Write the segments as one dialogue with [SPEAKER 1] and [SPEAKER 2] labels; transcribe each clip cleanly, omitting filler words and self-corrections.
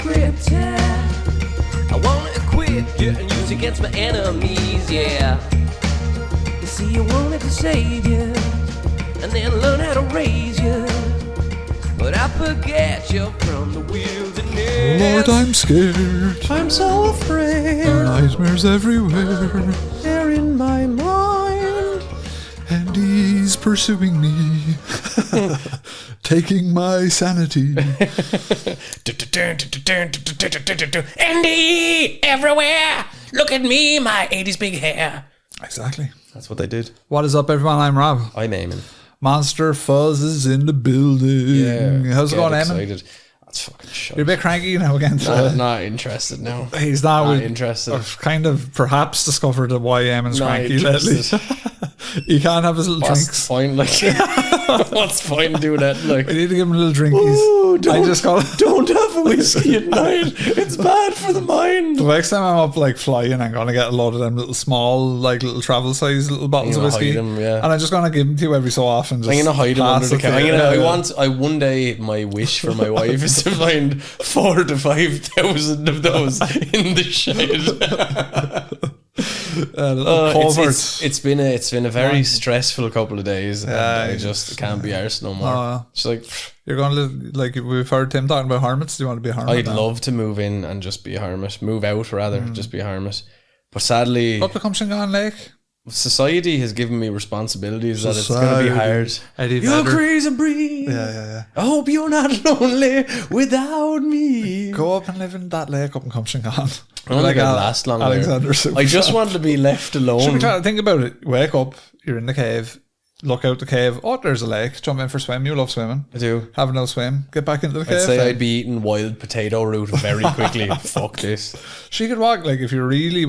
[SPEAKER 1] scripted. I wanna quit getting used against my enemies, yeah. You see, I wanted to save you and then learn how to raise you, but I forget you're from the wilderness.
[SPEAKER 2] Lord, I'm scared.
[SPEAKER 3] I'm so afraid.
[SPEAKER 2] Nightmares everywhere.
[SPEAKER 3] They're in my mind.
[SPEAKER 2] And he's pursuing me. Taking my sanity.
[SPEAKER 3] NDE everywhere. Look at me, my 80s big hair.
[SPEAKER 2] Exactly.
[SPEAKER 3] That's what they did.
[SPEAKER 2] What is up, everyone? I'm Rob.
[SPEAKER 3] I'm Eamon.
[SPEAKER 2] Monster Fuzz is in the building. How's it going, Eamon?
[SPEAKER 3] Excited. That's fucking shit.
[SPEAKER 2] You're a bit cranky now again.
[SPEAKER 3] Not interested now.
[SPEAKER 2] He's not
[SPEAKER 3] interested.
[SPEAKER 2] I've kind of perhaps discovered why Eamon's cranky lately. He can't have his little drinks.
[SPEAKER 3] Point, like, what's the point in doing that? Like,
[SPEAKER 2] We need to give him little drinkies.
[SPEAKER 3] Ooh,
[SPEAKER 2] don't
[SPEAKER 3] have a whiskey at night. It's bad for the mind.
[SPEAKER 2] The next time I'm up like flying, I'm gonna get a lot of them little small, like little travel size little bottles of whiskey,
[SPEAKER 3] them, yeah.
[SPEAKER 2] and I'm just gonna give them to you every so often. Just
[SPEAKER 3] I'm gonna hide them under the
[SPEAKER 2] couch.
[SPEAKER 3] I one day my wish for my wife is to find 4,000 to 5,000 of those in the shed. It's been a very stressful couple of days, and I just can't be arsed no more. It's like,
[SPEAKER 2] you're gonna live, like we've heard Tim talking about hermits. Do you want to be a hermit?
[SPEAKER 3] I'd love to move in and just be a hermit. Move out rather, just be a hermit. But sadly,
[SPEAKER 2] up the Cumshingan Lake.
[SPEAKER 3] Society has given me responsibilities that it's going to be hard. You're crazy breed.
[SPEAKER 2] Yeah.
[SPEAKER 3] I hope you're not lonely without me.
[SPEAKER 2] Go up and live in that lake up in Cumshingan.
[SPEAKER 3] I don't think I'll last long
[SPEAKER 2] Alexander
[SPEAKER 3] there. I just want to be left alone.
[SPEAKER 2] Should we try to think about it? Wake up, you're in the cave, look out the cave. Oh, there's a lake. Jump in for a swim. You love swimming.
[SPEAKER 3] I do.
[SPEAKER 2] Have a little swim. Get back into the cave.
[SPEAKER 3] I'd say I'd be eating wild potato root very quickly. Fuck this.
[SPEAKER 2] She could walk, like, if you really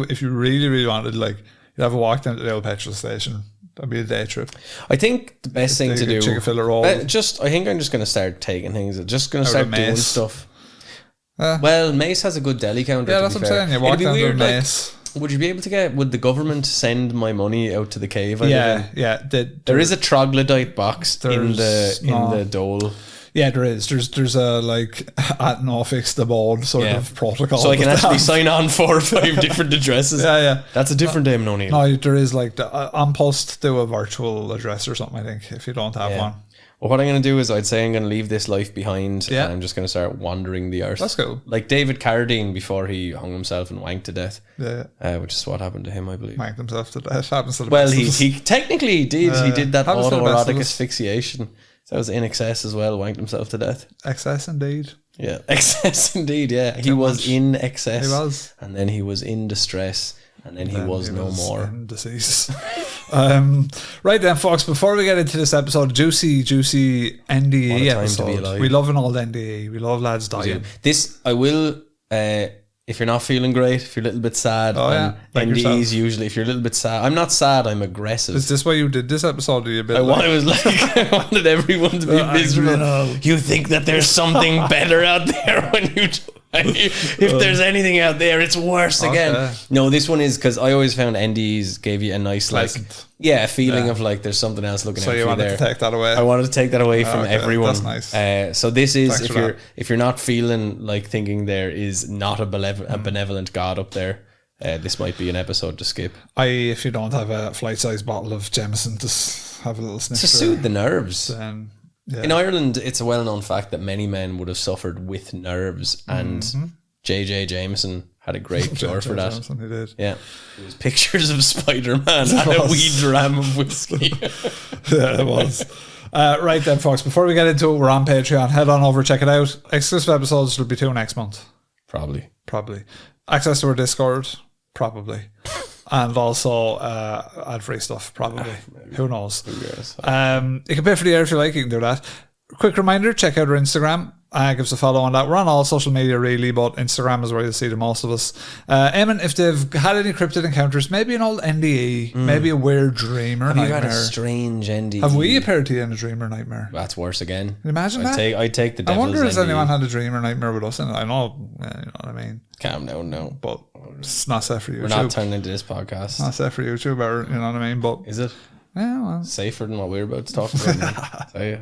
[SPEAKER 2] wanted, like, you'd have a walk down to the old petrol station. That'd be a day trip.
[SPEAKER 3] I think the best thing to do,
[SPEAKER 2] chicken fillet roll.
[SPEAKER 3] I think I'm just going to start taking things. Just going to start doing stuff. Well, Mace has a good deli counter.
[SPEAKER 2] Yeah, that's what I'm saying. You walk down to Mace.
[SPEAKER 3] Would you be able to would the government send my money out to the cave?
[SPEAKER 2] Yeah.
[SPEAKER 3] There is a troglodyte box in the dole.
[SPEAKER 2] Yeah, there is. There's a like at no fix the board sort of protocol.
[SPEAKER 3] So I can actually sign on 4 or 5 different addresses.
[SPEAKER 2] Yeah.
[SPEAKER 3] That's a different Damon O'Neill.
[SPEAKER 2] No, there is like on post do a virtual address or something, I think, if you don't have one.
[SPEAKER 3] Well, what I'm going to do is I'd say I'm going to leave this life behind and I'm just going to start wandering the earth.
[SPEAKER 2] That's cool.
[SPEAKER 3] Like David Carradine before he hung himself and wanked to death.
[SPEAKER 2] Yeah.
[SPEAKER 3] Which is what happened to him, I believe.
[SPEAKER 2] Wanked himself to death. Happens to the
[SPEAKER 3] well,
[SPEAKER 2] best
[SPEAKER 3] he technically did. He did that autoerotic
[SPEAKER 2] us.
[SPEAKER 3] asphyxiation. So that was in excess as well, wanked himself to death.
[SPEAKER 2] Excess indeed.
[SPEAKER 3] Yeah, excess indeed, yeah. He was in excess.
[SPEAKER 2] He was.
[SPEAKER 3] And then he was in distress. And then he was no more.
[SPEAKER 2] In disease. Right then, folks, before we get into this episode, juicy NDE episode. We love an old NDE. We love lads dying.
[SPEAKER 3] This, I will... if you're not feeling great, if you're a little bit sad, NDEs usually, if you're a little bit sad, I'm not sad, I'm aggressive.
[SPEAKER 2] Is this why you did this episode?
[SPEAKER 3] I wanted everyone to be miserable. You think that there's something better out there when you die. If there's anything out there, it's worse again. No, this one is because I always found NDEs gave you a nice a feeling of like there's something else looking out for you there. So you wanted
[SPEAKER 2] to take that away?
[SPEAKER 3] I wanted to take that away from everyone.
[SPEAKER 2] That's nice.
[SPEAKER 3] So this is if you're not feeling like thinking there is not a benevolent God up there, this might be an episode to skip.
[SPEAKER 2] If you don't have a flight size bottle of Jameson, just have a little sniff
[SPEAKER 3] to soothe the nerves.
[SPEAKER 2] Yeah.
[SPEAKER 3] In Ireland, it's a well-known fact that many men would have suffered with nerves, and J.J. Jameson had a great cure for that.
[SPEAKER 2] Jameson, he did.
[SPEAKER 3] Yeah, it was pictures of Spider-Man and a wee dram of whiskey.
[SPEAKER 2] Yeah, it was. Right then, folks, before we get into it, we're on Patreon. Head on over, check it out. Exclusive episodes will be 2 next month. Probably. Access to our Discord, probably. And also ad-free stuff, probably. Who knows? You can pay for the air if you like. You can do that. Quick reminder, check out our Instagram. Give us a follow on that. We're on all social media really, but Instagram is where you'll see the most of us. Eamon, if they've had any cryptid encounters, maybe an old NDE, maybe a weird dream or nightmare.
[SPEAKER 3] Have you had a strange NDE?
[SPEAKER 2] Have we appeared to you in a dream or nightmare?
[SPEAKER 3] That's worse again.
[SPEAKER 2] Can you imagine that?
[SPEAKER 3] I'd take the devil's
[SPEAKER 2] I wonder if
[SPEAKER 3] NDE.
[SPEAKER 2] anyone had a dream or nightmare with us in it. I know, you know what I mean.
[SPEAKER 3] Calm down, no.
[SPEAKER 2] But it's not set for YouTube.
[SPEAKER 3] We're not turning into this podcast.
[SPEAKER 2] It's not set for YouTube, or, you know what I mean? But
[SPEAKER 3] is it?
[SPEAKER 2] Yeah, well.
[SPEAKER 3] Safer than what we're about to talk about. Tell you.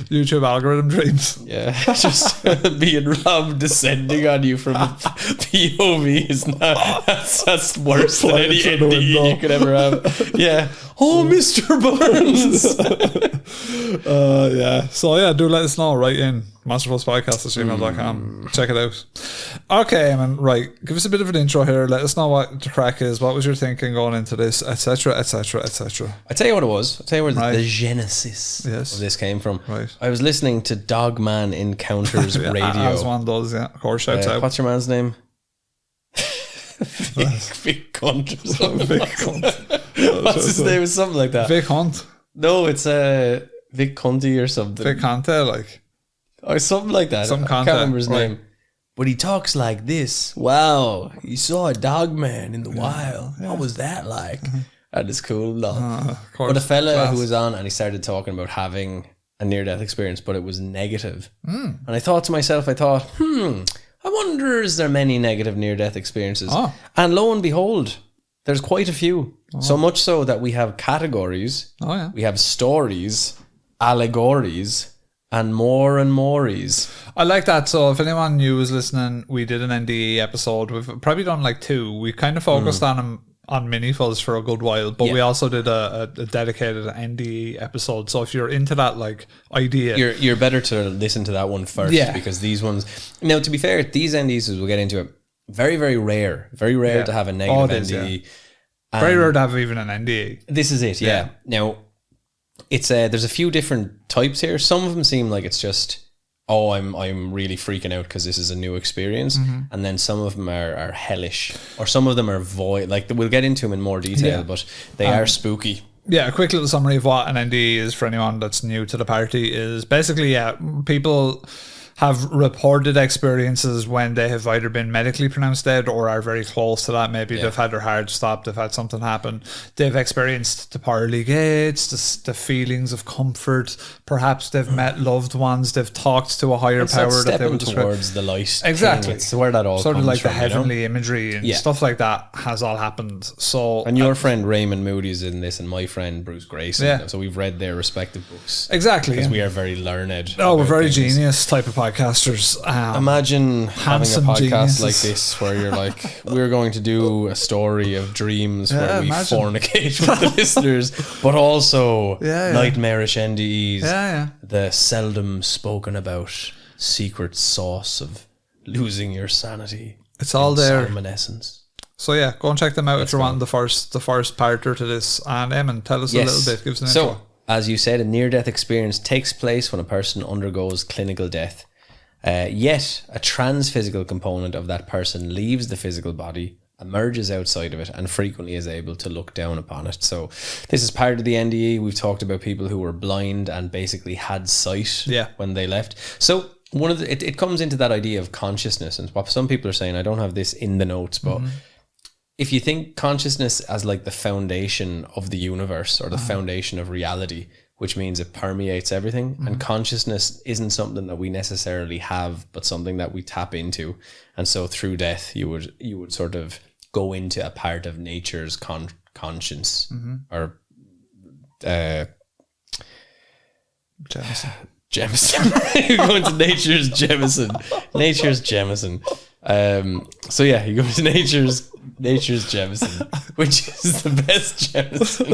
[SPEAKER 2] YouTube algorithm dreams.
[SPEAKER 3] Yeah, just being Rob descending on you from a POV is not that's worse than any
[SPEAKER 2] through the
[SPEAKER 3] NDE
[SPEAKER 2] window.
[SPEAKER 3] you could ever have. Yeah. Oh, Mr. Burns.
[SPEAKER 2] Yeah. So yeah, do let us know. Write in masterfulspodcast@gmail.com. Check it out. Okay, man. Right. Give us a bit of an intro here. Let us know what the crack is. What was your thinking going into this, etc., etc., etc.
[SPEAKER 3] I tell you what it was. I tell you where
[SPEAKER 2] Right.
[SPEAKER 3] the genesis
[SPEAKER 2] Yes.
[SPEAKER 3] of this came from.
[SPEAKER 2] Right.
[SPEAKER 3] I was listening to Dogman Encounters
[SPEAKER 2] Yeah,
[SPEAKER 3] Radio.
[SPEAKER 2] as one does, yeah. Of course, shouts out.
[SPEAKER 3] What's your man's name? Vic Cunt or something.
[SPEAKER 2] Vic Cunt.
[SPEAKER 3] What's his name? It's something like that.
[SPEAKER 2] Vic Hunt.
[SPEAKER 3] No, it's Vic Cunty or something.
[SPEAKER 2] Vic Conte, like.
[SPEAKER 3] Or something like that.
[SPEAKER 2] Some
[SPEAKER 3] I
[SPEAKER 2] content,
[SPEAKER 3] can't remember his
[SPEAKER 2] right.
[SPEAKER 3] name. But he talks like this. Wow, you saw a dog man in the wild. What was that like? That is cool. No.
[SPEAKER 2] Of course.
[SPEAKER 3] But a fella
[SPEAKER 2] Class.
[SPEAKER 3] who was on and he started talking about having a near-death experience, but it was negative. And I thought to myself, I wonder, is there many negative near-death experiences?
[SPEAKER 2] Oh.
[SPEAKER 3] And lo and behold, there's quite a few. So much so that we have categories,
[SPEAKER 2] Oh, yeah.
[SPEAKER 3] we have stories, allegories, and more's.
[SPEAKER 2] I like that. So if anyone new is listening, we did an NDE episode. We've probably done like 2. We kind of focused on them on minifuzz for a good while, but we also did a dedicated NDE episode. So if you're into that like idea,
[SPEAKER 3] You're better to listen to that one first,
[SPEAKER 2] Yeah.
[SPEAKER 3] because these ones. Now, to be fair, these NDEs, we'll get into it. Very, very rare. Very rare to have a negative
[SPEAKER 2] it is,
[SPEAKER 3] NDE.
[SPEAKER 2] very rare to have even an NDE.
[SPEAKER 3] This is it, yeah. Now, it's there's a few different types here. Some of them seem like it's just, oh, I'm really freaking out because this is a new experience, and then some of them are hellish, or some of them are void. Like, we'll get into them in more detail, but they are spooky.
[SPEAKER 2] Yeah, a quick little summary of what an NDE is for anyone that's new to the party is basically, people have reported experiences when they have either been medically pronounced dead or are very close to that. Maybe they've had their heart stopped, they've had something happen. They've experienced the pearly gates, the feelings of comfort. Perhaps they've met loved ones. They've talked to a higher
[SPEAKER 3] It's
[SPEAKER 2] power
[SPEAKER 3] that
[SPEAKER 2] that they
[SPEAKER 3] stepping
[SPEAKER 2] would describe.
[SPEAKER 3] towards the light.
[SPEAKER 2] Exactly.
[SPEAKER 3] Thing. It's where that all
[SPEAKER 2] Sort of
[SPEAKER 3] comes
[SPEAKER 2] like the
[SPEAKER 3] from, you know?
[SPEAKER 2] heavenly imagery and stuff like that has all happened. So
[SPEAKER 3] And your friend Raymond Moody is in this, and my friend Bruce Grayson.
[SPEAKER 2] Yeah.
[SPEAKER 3] So we've read their respective books.
[SPEAKER 2] exactly.
[SPEAKER 3] Because we are very learned.
[SPEAKER 2] Oh, we're
[SPEAKER 3] about
[SPEAKER 2] very
[SPEAKER 3] things.
[SPEAKER 2] genius type of podcasters.
[SPEAKER 3] Imagine having a
[SPEAKER 2] Handsome
[SPEAKER 3] podcast
[SPEAKER 2] geniuses.
[SPEAKER 3] like this where you're like, we're going to do a story of dreams where we
[SPEAKER 2] imagine.
[SPEAKER 3] fornicate with the listeners, but also
[SPEAKER 2] Yeah.
[SPEAKER 3] nightmarish NDEs,
[SPEAKER 2] Yeah.
[SPEAKER 3] the seldom spoken about secret sauce of losing your sanity.
[SPEAKER 2] It's all there.
[SPEAKER 3] Salmonessence.
[SPEAKER 2] So yeah, go and check them out if you're wanting the first parter to this. And Eamon, tell us a little bit. Give us an intro.
[SPEAKER 3] So, as you said, a near-death experience takes place when a person undergoes clinical death. Yet, a transphysical component of that person leaves the physical body, emerges outside of it, and frequently is able to look down upon it. So, this is part of the NDE. We've talked about people who were blind and basically had sight when they left. So, one of it comes into that idea of consciousness, and what some people are saying, I don't have this in the notes, but if you think consciousness as like the foundation of the universe or the foundation of reality, which means it permeates everything, and consciousness isn't something that we necessarily have, but something that we tap into. And so through death, you would sort of go into a part of nature's conscience, or Jemison. You go into nature's Jemison. So yeah, you go to nature's Jemison, which is the best Jemison.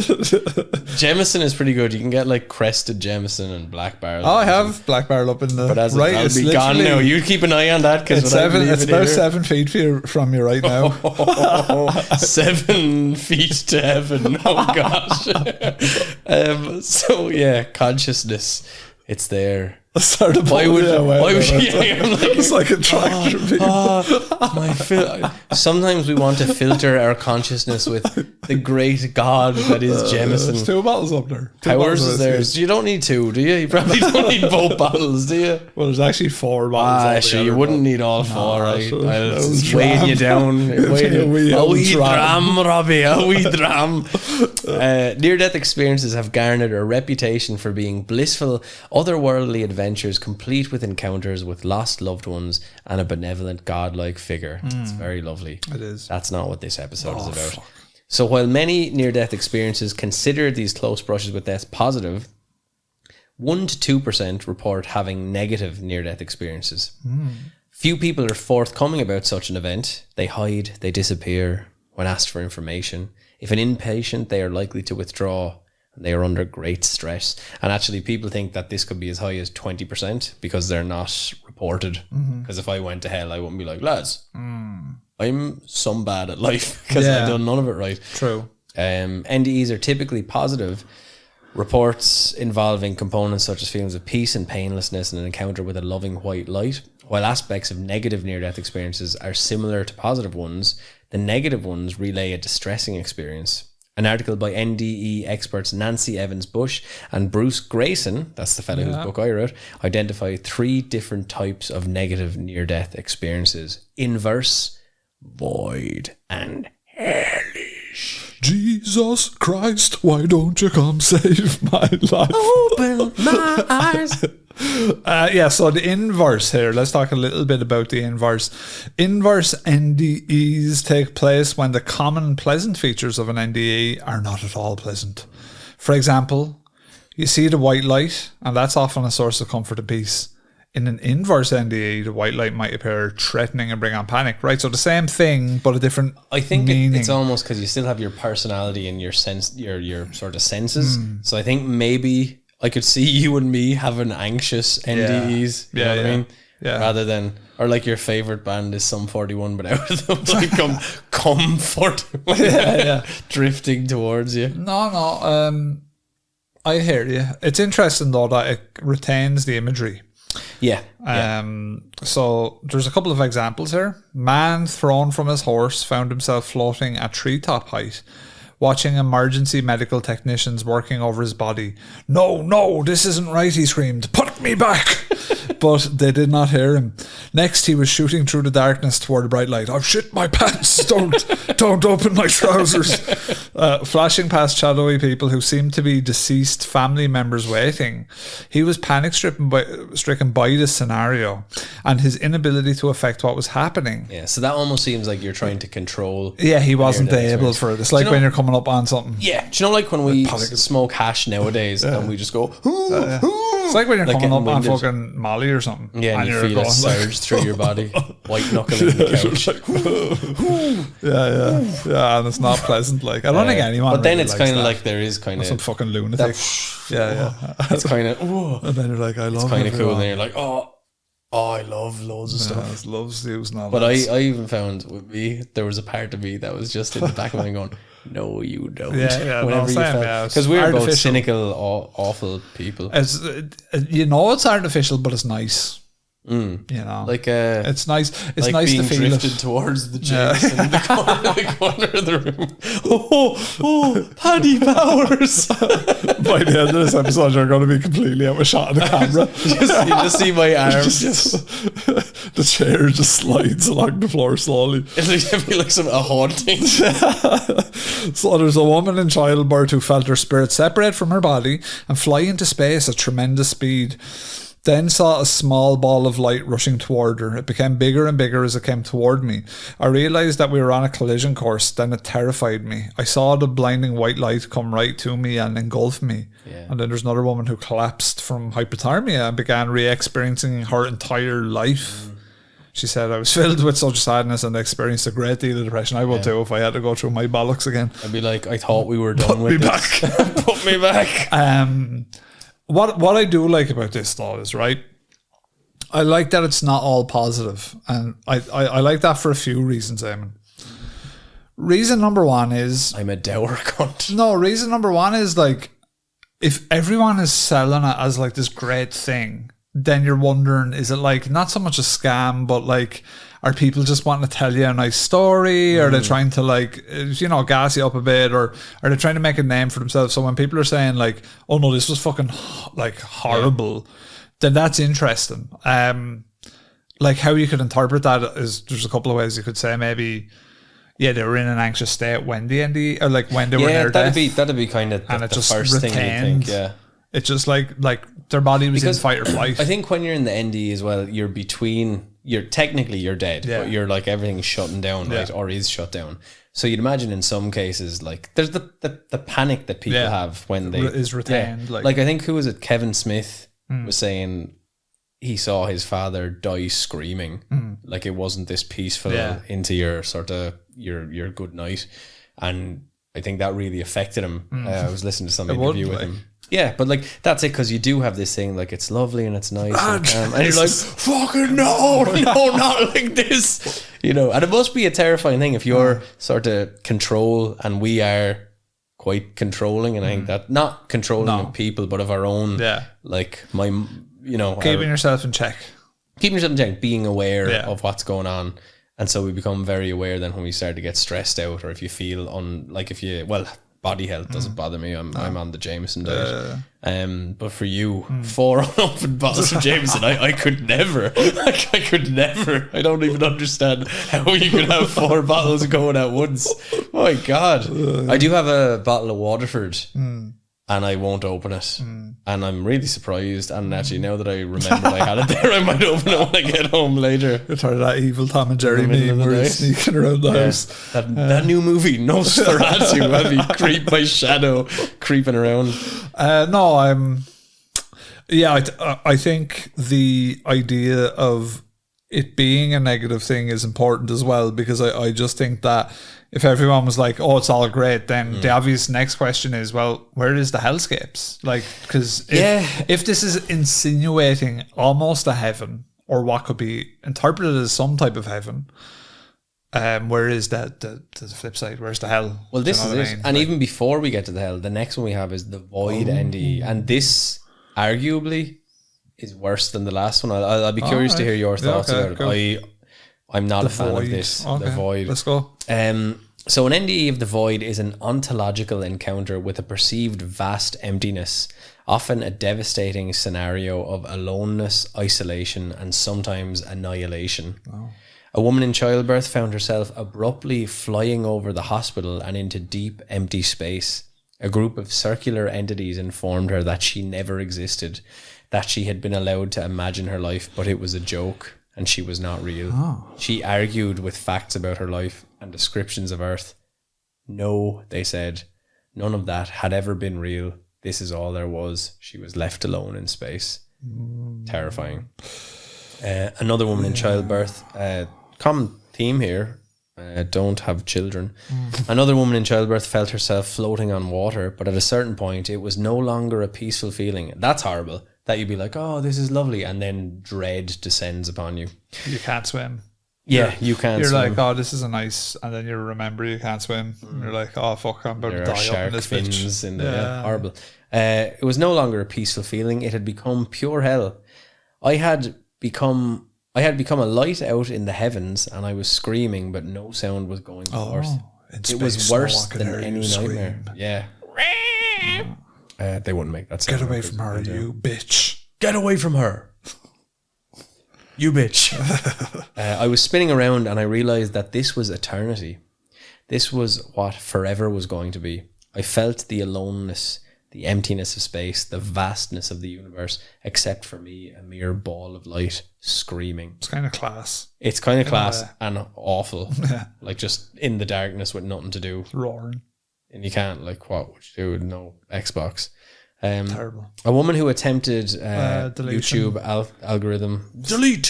[SPEAKER 3] Jemison is pretty good. You can get like crested Jemison and black barrel.
[SPEAKER 2] Oh, I have black barrel up in the
[SPEAKER 3] But as
[SPEAKER 2] right.
[SPEAKER 3] it'll
[SPEAKER 2] It's
[SPEAKER 3] be gone
[SPEAKER 2] literally-
[SPEAKER 3] now. You keep an eye on that, because
[SPEAKER 2] It's about 7 feet from you right now.
[SPEAKER 3] 7 feet to heaven. Oh gosh. So yeah, consciousness. It's there. Why would I'm like,
[SPEAKER 2] It's like a tractor.
[SPEAKER 3] sometimes we want to filter our consciousness with the great God that is
[SPEAKER 2] There's
[SPEAKER 3] Jemison.
[SPEAKER 2] 2 bottles up there.
[SPEAKER 3] Powers is theirs. You don't need 2, do you? You probably don't need both bottles, do you?
[SPEAKER 2] Well, there's actually 4 bottles.
[SPEAKER 3] Sure, you wouldn't need all 4, right?
[SPEAKER 2] so
[SPEAKER 3] I'll
[SPEAKER 2] that was
[SPEAKER 3] weighing you down.
[SPEAKER 2] A wee
[SPEAKER 3] A
[SPEAKER 2] old
[SPEAKER 3] wee
[SPEAKER 2] dram.
[SPEAKER 3] dram, Robbie. A wee dram. Near-death experiences have garnered a reputation for being blissful, otherworldly adventures complete with encounters with lost loved ones and a benevolent godlike figure. It's very lovely.
[SPEAKER 2] It is.
[SPEAKER 3] That's not what this episode is about. So while many near-death experiences consider these close brushes with death positive, 1 to 2% report having negative near-death experiences. Few people are forthcoming about such an event. They hide, they disappear when asked for information. If an inpatient, they are likely to withdraw. They are under great stress. And actually, people think that this could be as high as 20% because they're not reported. Because if I went to hell, I wouldn't be like, lads, I'm some bad at life because I've done none of it right.
[SPEAKER 2] True.
[SPEAKER 3] NDEs are typically positive. Reports involving components such as feelings of peace and painlessness and an encounter with a loving white light. While aspects of negative near-death experiences are similar to positive ones, the negative ones relay a distressing experience. An article by NDE experts Nancy Evans Bush and Bruce Grayson, that's the fellow whose book I wrote, identify 3 different types of negative near-death experiences: inverse, void, and hellish.
[SPEAKER 2] Jesus Christ, why don't you come save my life?
[SPEAKER 3] Open my eyes.
[SPEAKER 2] So the inverse here, let's talk a little bit about the inverse. Inverse NDEs take place when the common pleasant features of an NDE are not at all pleasant. For example, you see the white light, and that's often a source of comfort and peace. In an inverse NDE, the white light might appear threatening and bring on panic, right? So the same thing, but a different
[SPEAKER 3] I think
[SPEAKER 2] meaning.
[SPEAKER 3] it's almost because you still have your personality and your sense, your sort of senses. So I think maybe I could see you and me having anxious NDEs. You know what I mean?
[SPEAKER 2] Yeah.
[SPEAKER 3] Rather than, or like your favorite band is Sum 41, but out of them, like come 41, drifting towards you.
[SPEAKER 2] No. I hear you. It's interesting though that it retains the imagery.
[SPEAKER 3] Yeah.
[SPEAKER 2] So there's a couple of examples here. Man thrown from his horse found himself floating at treetop height, watching emergency medical technicians working over his body. No, this isn't right, he screamed. Put me back! But they did not hear him. Next, he was shooting through the darkness toward a bright light. I've shit my pants. Don't open my trousers. Flashing past shadowy people who seemed to be deceased family members waiting. He was stricken by this scenario and his inability to affect what was happening.
[SPEAKER 3] Yeah, so that almost seems like you're trying to control.
[SPEAKER 2] Yeah, he wasn't able for it. It's like when you're coming up on something.
[SPEAKER 3] Yeah, do you know like when we smoke hash nowadays and we just go,
[SPEAKER 2] it's like when you're coming up on fucking Molly or something.
[SPEAKER 3] Yeah, and you feel it surge through your body, white knuckling the couch.
[SPEAKER 2] Yeah, and it's not pleasant. Like I don't think anyone.
[SPEAKER 3] But then
[SPEAKER 2] really
[SPEAKER 3] it's
[SPEAKER 2] likes
[SPEAKER 3] kind of
[SPEAKER 2] that.
[SPEAKER 3] like there is kind of
[SPEAKER 2] some fucking lunatic.
[SPEAKER 3] It's kind of.
[SPEAKER 2] And then you're like, I love.
[SPEAKER 3] It's kind of cool. And then you're like, oh, I love loads of stuff.
[SPEAKER 2] Loves using all.
[SPEAKER 3] But I even found with me there was a part of me that was just in the back of my mind going, no, you don't. Whenever you felt, because we're both cynical, awful people.
[SPEAKER 2] It's it's artificial, but it's nice. You know,
[SPEAKER 3] like
[SPEAKER 2] it's nice. It's
[SPEAKER 3] like
[SPEAKER 2] nice
[SPEAKER 3] being
[SPEAKER 2] to feel
[SPEAKER 3] drifted
[SPEAKER 2] it
[SPEAKER 3] towards the chase in the corner of the room. Oh, Paddy Powers!
[SPEAKER 2] By the end of this episode, you're going to be completely out of shot of the camera.
[SPEAKER 3] You just see my arms.
[SPEAKER 2] The chair just slides along the floor slowly.
[SPEAKER 3] It'd be like a haunting.
[SPEAKER 2] So there's a woman in childbirth who felt her spirit separate from her body and fly into space at tremendous speed. Then saw a small ball of light rushing toward her. It became bigger and bigger as it came toward me. I realised that we were on a collision course. Then it terrified me. I saw the blinding white light come right to me and engulf me. Yeah. And then there's another woman who collapsed from hypothermia and began re-experiencing her entire life. She said, I was filled with such sadness and experienced a great deal of depression. I would too if I had to go through my bollocks again.
[SPEAKER 3] I'd be like, I thought we were done with this. Put me back.
[SPEAKER 2] What I do like about this though is, right, I like that it's not all positive, and I like that for a few reasons, Eamon. Reason number one is
[SPEAKER 3] I'm a dour cunt.
[SPEAKER 2] No, reason number one is like if everyone is selling it as like this great thing, then you're wondering, is it like not so much a scam, but like are people just wanting to tell you a nice story? Or are they trying to like, gas you up a bit? Or are they trying to make a name for themselves? So when people are saying like, oh no, this was fucking like horrible, then that's interesting. Like how you could interpret that is there's a couple of ways you could say maybe, they were in an anxious state when the NDE, or like when they were near death.
[SPEAKER 3] That'd be kind of the first thing you think,
[SPEAKER 2] It's just like their body was in fight or flight.
[SPEAKER 3] I think when you're in the NDE as well, you're technically dead, but you're like everything's shutting down, right? Or is shut down. So you'd imagine in some cases, like there's the panic that people have when they
[SPEAKER 2] is retained.
[SPEAKER 3] Like I think, who was it? Kevin Smith was saying he saw his father die screaming. Like it wasn't this peaceful into your sort of your good night. And I think that really affected him. I was listening to some interview with him. Yeah, but like that's it, because you do have this thing like it's lovely and it's nice and you're like, fucking no, not like this, you know. And it must be a terrifying thing if you're sort of control, and we are quite controlling, and I think that not controlling of people but of our own, like
[SPEAKER 2] keeping yourself in check,
[SPEAKER 3] being aware of what's going on. And so we become very aware then when we start to get stressed out, or if you feel body health doesn't bother me. I'm on the Jameson diet. But for you, 4 unopened bottles of Jameson, I could never. Like, I could never. I don't even understand how you could have 4 bottles going at once. Oh my God. I do have a bottle of Waterford. And I won't open it. And I'm really surprised. And actually, now that I remember I had it there, I might open it when I get home later.
[SPEAKER 2] You're tired of that evil Tom and Jerry meme where he's sneaking around the house.
[SPEAKER 3] That new movie, Nosferatu, have you creep my shadow creeping around?
[SPEAKER 2] I think the idea of it being a negative thing is important as well, because I just think that if everyone was like, oh, it's all great, then the obvious next question is, well, where is the hellscapes? Like, because if this is insinuating almost a heaven, or what could be interpreted as some type of heaven, where is the flip side? Where's the hell?
[SPEAKER 3] Well, this is it. And even before we get to the hell, the next one we have is the void NDE. And this arguably is worse than the last one. I'll be curious to hear your thoughts about it. Cool. I'm not a fan of this. Okay. The void.
[SPEAKER 2] Let's go.
[SPEAKER 3] So an NDE of the void is an ontological encounter with a perceived vast emptiness, often a devastating scenario of aloneness, isolation, and sometimes annihilation. Oh. A woman in childbirth found herself abruptly flying over the hospital and into deep, empty space. A group of circular entities informed her that she never existed, that she had been allowed to imagine her life, but it was a joke. And she was not real. Oh. She argued with facts about her life and descriptions of Earth. No, they said, none of that had ever been real. This is all there was. She was left alone in space. Terrifying. Another woman in childbirth. Common theme here. Don't have children. Another woman in childbirth felt herself floating on water, but at a certain point, it was no longer a peaceful feeling. That's horrible. That you'd be like, oh, this is lovely, and then dread descends upon you. You
[SPEAKER 2] can't swim.
[SPEAKER 3] Yeah, you can't swim.
[SPEAKER 2] You're like, oh, this is a nice, and then you remember you can't swim. And you're like, oh, fuck, I'm about to die up in this
[SPEAKER 3] fins in the horrible. It was no longer a peaceful feeling. It had become pure hell. I had become a light out in the heavens, and I was screaming, but no sound was going forth. It was worse than any nightmare. Yeah. They wouldn't make that sound.
[SPEAKER 2] Get away from her, you bitch.
[SPEAKER 3] Get away from her. You bitch. I was spinning around and I realized that this was eternity. This was what forever was going to be. I felt the aloneness, the emptiness of space, the vastness of the universe, except for me, a mere ball of light screaming.
[SPEAKER 2] It's kind of class.
[SPEAKER 3] It's kind of class and awful. Like just in the darkness with nothing to do.
[SPEAKER 2] Roaring.
[SPEAKER 3] And you can't, like, what would you do with no Xbox?
[SPEAKER 2] Terrible.
[SPEAKER 3] A woman who attempted YouTube algorithm delete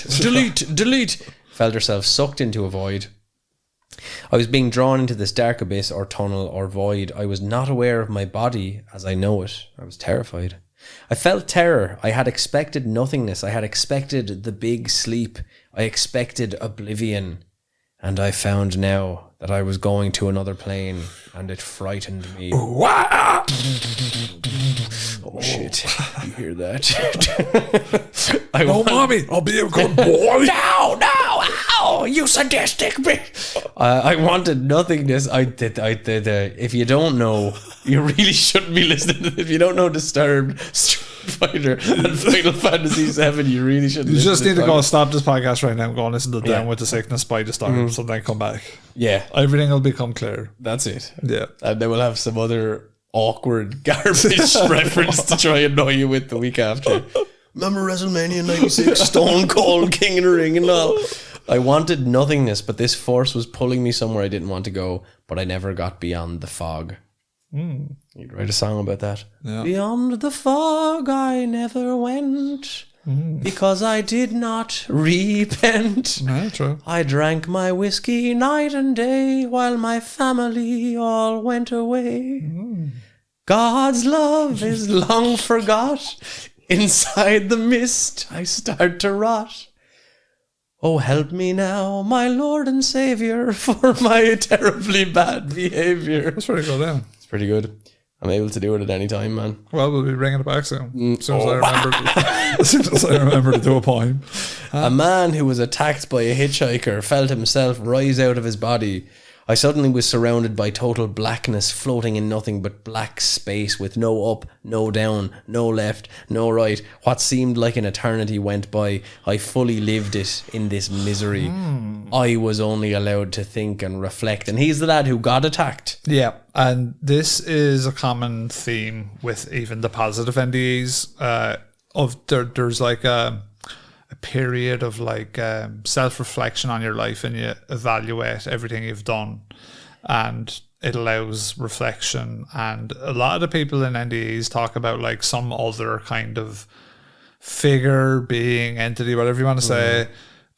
[SPEAKER 3] felt herself sucked into a void. I was being drawn into this dark abyss or tunnel or void. I was not aware of my body as I know it. I was terrified. I felt terror. I had expected nothingness. I had expected the big sleep. I expected oblivion. And I found now that I was going to another plane, and it frightened me. Oh shit, you hear that?
[SPEAKER 2] Mommy, I'll be a good boy.
[SPEAKER 3] No, ow, you sadistic bitch. I wanted nothingness. I did. If you don't know, you really shouldn't be listening to this. If you don't know Disturbed, Fighter and Final Fantasy 7, you really shouldn't.
[SPEAKER 2] You just need to go stop this podcast right now and go and listen to Down with the Sickness by Disturbed, so then come back.
[SPEAKER 3] Yeah,
[SPEAKER 2] everything will become clear.
[SPEAKER 3] That's it.
[SPEAKER 2] Yeah,
[SPEAKER 3] and then we'll have some other awkward garbage reference to try and annoy you with the week after. Remember WrestleMania 96, Stone Cold, King of the Ring and all. I wanted nothingness, but this force was pulling me somewhere I didn't want to go, but I never got beyond the fog. You'd write a song about that.
[SPEAKER 2] Yeah.
[SPEAKER 3] Beyond the fog I never went, because I did not repent.
[SPEAKER 2] Yeah, true.
[SPEAKER 3] I drank my whiskey night and day while my family all went away. God's love is long forgot. Inside the mist I start to rot. Oh, help me now, my Lord and Savior, for my terribly bad behaviour.
[SPEAKER 2] That's pretty good, yeah.
[SPEAKER 3] It's pretty good. I'm able to do it at any time, man.
[SPEAKER 2] Well, we'll be bringing it back soon. As soon as I remember, as soon as I remember to do a poem.
[SPEAKER 3] A man who was attacked by a hitchhiker felt himself rise out of his body. I suddenly was surrounded by total blackness, floating in nothing but black space with no up, no down, no left, no right. What seemed like an eternity went by. I fully lived it in this misery. I was only allowed to think and reflect. And he's the lad who got attacked.
[SPEAKER 2] Yeah, and this is a common theme with even the positive NDEs. There's like a period of like self-reflection on your life, and you evaluate everything you've done, and it allows reflection. And a lot of the people in NDEs talk about like some other kind of figure, being, entity, whatever you want to say,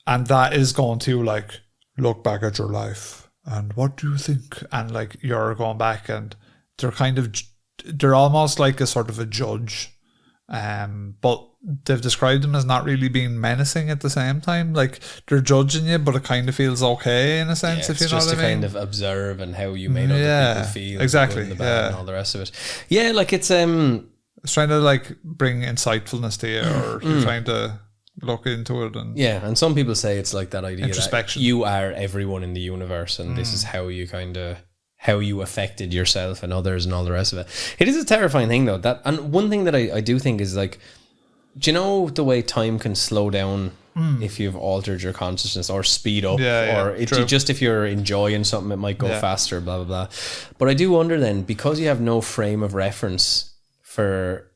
[SPEAKER 2] and that is going to like look back at your life and what do you think, and like you're going back, and they're almost like a sort of a judge, but they've described them as not really being menacing at the same time. Like they're judging you, but it kind of feels okay in a sense, if you know what I mean.
[SPEAKER 3] It's just to kind of observe and how you made other people feel.
[SPEAKER 2] Exactly.
[SPEAKER 3] The good and the bad and all the rest of it. Yeah, like it's trying
[SPEAKER 2] to like bring insightfulness to you, or you're trying to look into it. And
[SPEAKER 3] yeah, and some people say it's like that idea
[SPEAKER 2] introspection.
[SPEAKER 3] That you are everyone in the universe, and this is how you how you affected yourself and others and all the rest of it. It is a terrifying thing though. And one thing that I do think is like, do you know the way time can slow down if you've altered your consciousness, or speed up, or just if you're enjoying something, it might go faster, blah, blah, blah. But I do wonder then, because you have no frame of reference for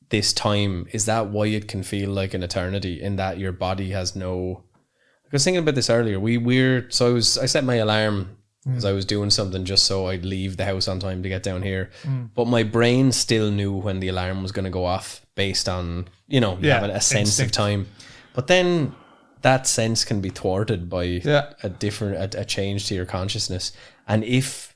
[SPEAKER 3] this time, is that why it can feel like an eternity, in that your body has no... I was thinking about this earlier. I set my alarm because I was doing something just so I'd leave the house on time to get down here. But my brain still knew when the alarm was going to go off based on, having a sense of time. But then that sense can be thwarted by a change to your consciousness. And if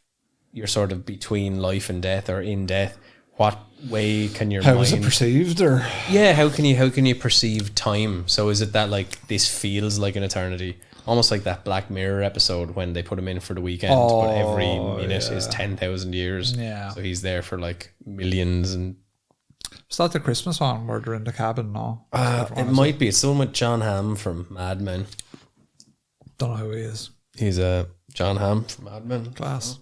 [SPEAKER 3] you're sort of between life and death, or in death, what way can your mind...
[SPEAKER 2] How is it perceived, or...
[SPEAKER 3] Yeah, how can you perceive time? So is it that like this feels like an eternity? Almost like that Black Mirror episode when they put him in for the weekend, but every minute is 10,000 years. Yeah. So he's there for like millions. And
[SPEAKER 2] is that the Christmas one where they're in the cabin? No,
[SPEAKER 3] it might be. It's the one with John Hamm from Mad Men.
[SPEAKER 2] Don't know who he is.
[SPEAKER 3] He's John Hamm from Mad Men.
[SPEAKER 2] Class.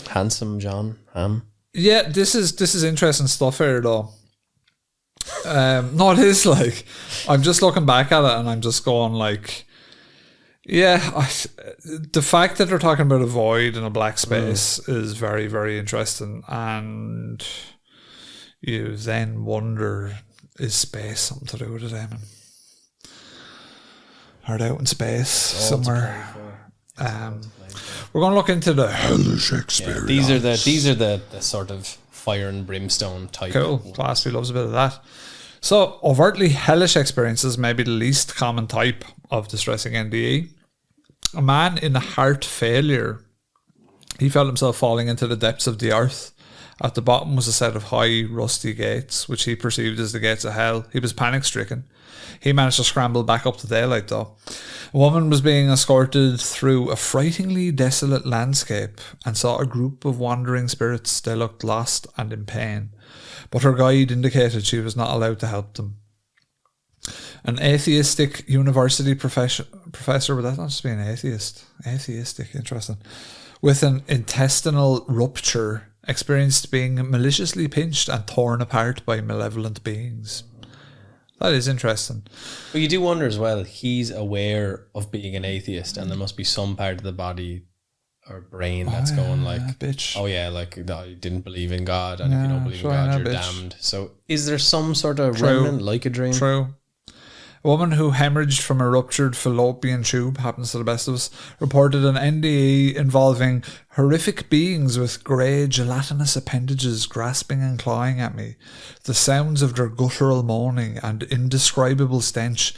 [SPEAKER 3] Handsome John Hamm.
[SPEAKER 2] Yeah, this is interesting stuff here though. No, it is like, I'm just looking back at it and I'm just going like, yeah, the fact that they're talking about a void and a black space is very, very interesting. And you then wonder, is space something to do with it, Eamon? Are they out in space somewhere? We're going to look into the hellish experience.
[SPEAKER 3] Yeah, these are the sort of fire and brimstone type.
[SPEAKER 2] Cool. Class, we loves a bit of that. So, overtly hellish experiences may be the least common type of distressing NDE. A man in heart failure, he felt himself falling into the depths of the earth. At the bottom was a set of high, rusty gates, which he perceived as the gates of hell. He was panic-stricken. He managed to scramble back up to daylight, though. A woman was being escorted through a frighteningly desolate landscape and saw a group of wandering spirits. They looked lost and in pain, but her guide indicated she was not allowed to help them. An atheistic university professor, would that not just be an atheist? Atheistic, interesting. With an intestinal rupture, experienced being maliciously pinched and torn apart by malevolent beings. That is interesting.
[SPEAKER 3] But you do wonder as well, he's aware of being an atheist, and there must be some part of the body or brain that's going like,
[SPEAKER 2] bitch.
[SPEAKER 3] Oh yeah, like I didn't believe in God, and if you don't believe in God, you're damned. So is there some sort of remnant, like a dream?
[SPEAKER 2] True. A woman who hemorrhaged from a ruptured fallopian tube, happens to the best of us, reported an NDE involving horrific beings with grey gelatinous appendages grasping and clawing at me. The sounds of their guttural moaning and indescribable stench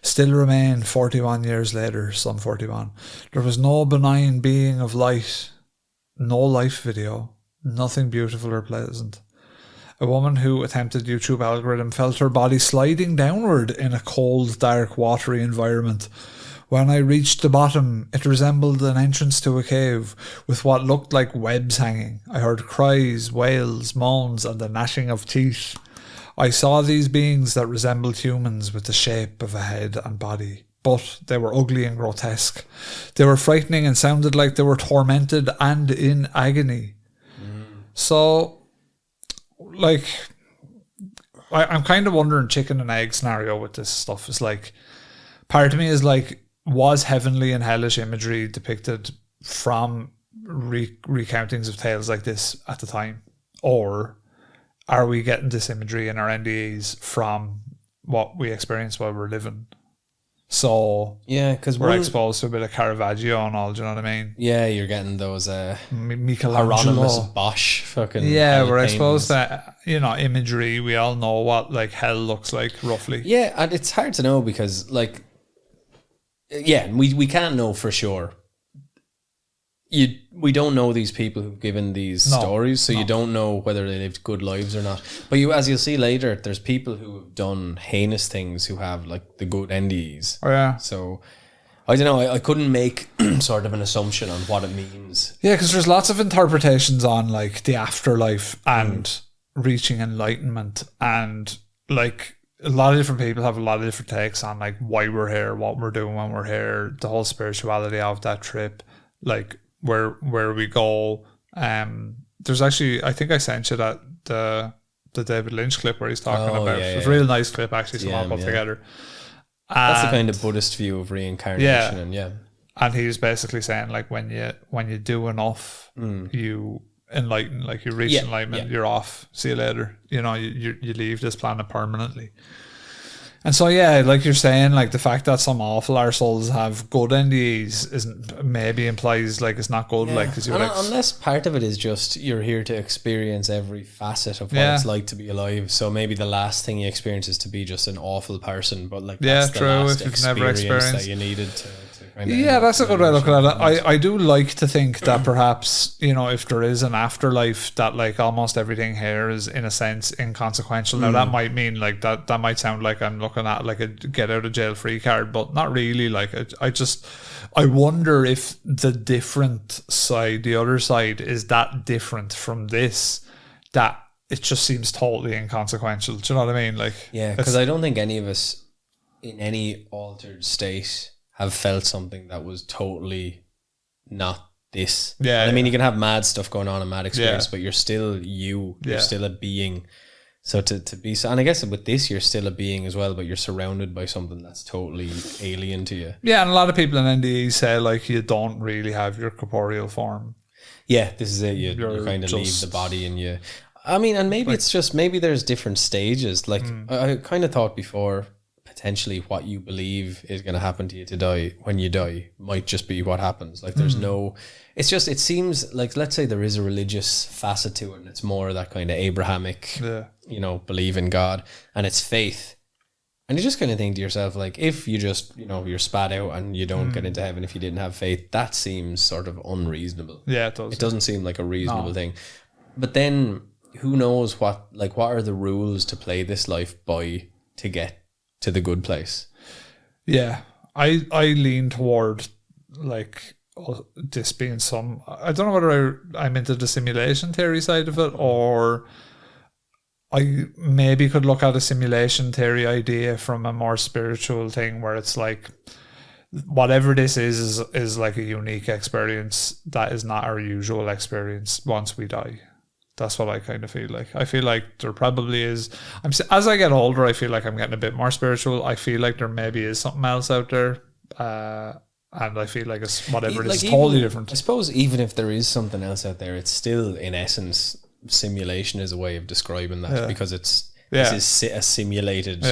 [SPEAKER 2] still remain 41 years later, some 41. There was no benign being of light, no life video, nothing beautiful or pleasant. A woman who attempted YouTube algorithm felt her body sliding downward in a cold, dark, watery environment. When I reached the bottom, it resembled an entrance to a cave with what looked like webs hanging. I heard cries, wails, moans, and the gnashing of teeth. I saw these beings that resembled humans with the shape of a head and body, but they were ugly and grotesque. They were frightening and sounded like they were tormented and in agony. So, like, I'm kind of wondering chicken and egg scenario with this stuff. Is like, part of me is like, was heavenly and hellish imagery depicted from recountings of tales like this at the time? Or are we getting this imagery in our NDEs from what we experience while we're living? So
[SPEAKER 3] yeah, because
[SPEAKER 2] we're exposed to a bit of Caravaggio and all. Do you know what I mean?
[SPEAKER 3] Yeah, you're getting those
[SPEAKER 2] Michelangelo,
[SPEAKER 3] Hieronymus Bosch fucking.
[SPEAKER 2] Yeah, we're exposed to imagery. We all know what like hell looks like roughly.
[SPEAKER 3] Yeah, and it's hard to know because like, yeah, we can't know for sure. We don't know these people who've given these stories, so you don't know whether they lived good lives or not. But as you'll see later, there's people who have done heinous things who have like the good NDEs.
[SPEAKER 2] Oh yeah.
[SPEAKER 3] So I don't know. I couldn't make sort of an assumption on what it means.
[SPEAKER 2] Yeah, because there's lots of interpretations on like the afterlife and reaching enlightenment, and like a lot of different people have a lot of different takes on like why we're here, what we're doing when we're here, the whole spirituality of that trip, like where we go. There's actually, I think I sent you that the David Lynch clip where he's talking about it's a real nice clip actually, so I'll put together.
[SPEAKER 3] That's the kind of Buddhist view of reincarnation. And
[SPEAKER 2] he's basically saying like when you do enough, you enlighten, like you reach enlightenment, you're off, see you later, you leave this planet permanently. And so, yeah, like you're saying, like the fact that some awful arseholes have good NDEs isn't, maybe implies like it's not good. Yeah. Like, cause you're like,
[SPEAKER 3] unless part of it is just you're here to experience every facet of what it's like to be alive. So maybe the last thing you experience is to be just an awful person. But like, that's the last
[SPEAKER 2] if you've never experienced
[SPEAKER 3] that you needed to kind of.
[SPEAKER 2] Yeah, that's a good way of looking at it. I do like to think that perhaps, if there is an afterlife, that like almost everything here is in a sense inconsequential. Now that might mean like that might sound like I'm looking at like a get out of jail free card, but not really. Like I wonder if the different side, the other side, is that different from this, that it just seems totally inconsequential. Do you know what I mean? Like,
[SPEAKER 3] yeah, because I don't think any of us in any altered state have felt something that was totally not this. Yeah, I mean, you can have mad stuff going on and mad experience, but you're still you. You're still a being. So to be, and I guess with this, you're still a being as well, but you're surrounded by something that's totally alien to you. Yeah, and a lot of people in NDE say like you don't really have your corporeal form. Yeah, this is it. You kind of leave the body, and you. I mean, and maybe it's just maybe there's different stages. Like I kind of thought before, potentially what you believe is going to happen to you to die when you die might just be what happens. Like there's no. It's just, it seems like, let's say there is a religious facet to it, and it's more that kind of Abrahamic, believe in God, and it's faith. And you just kind of think to yourself, like, if you just, you're spat out and you don't get into heaven if you didn't have faith, that seems sort of unreasonable. Yeah, it does. It doesn't seem like a reasonable thing. But then, who knows what are the rules to play this life by to get to the good place? Yeah, I lean toward, like, this being some, I don't know whether I'm into the simulation theory side of it, or I maybe could look at a simulation theory idea from a more spiritual thing where it's like whatever this is like a unique experience that is not our usual experience once we die. That's what I kind of feel like. I feel like there probably is. As I get older, I feel like I'm getting a bit more spiritual. I feel like there maybe is something else out there. And I feel like it's whatever it is, totally different. I suppose even if there is something else out there, it's still in essence simulation is a way of describing that, because this is a simulated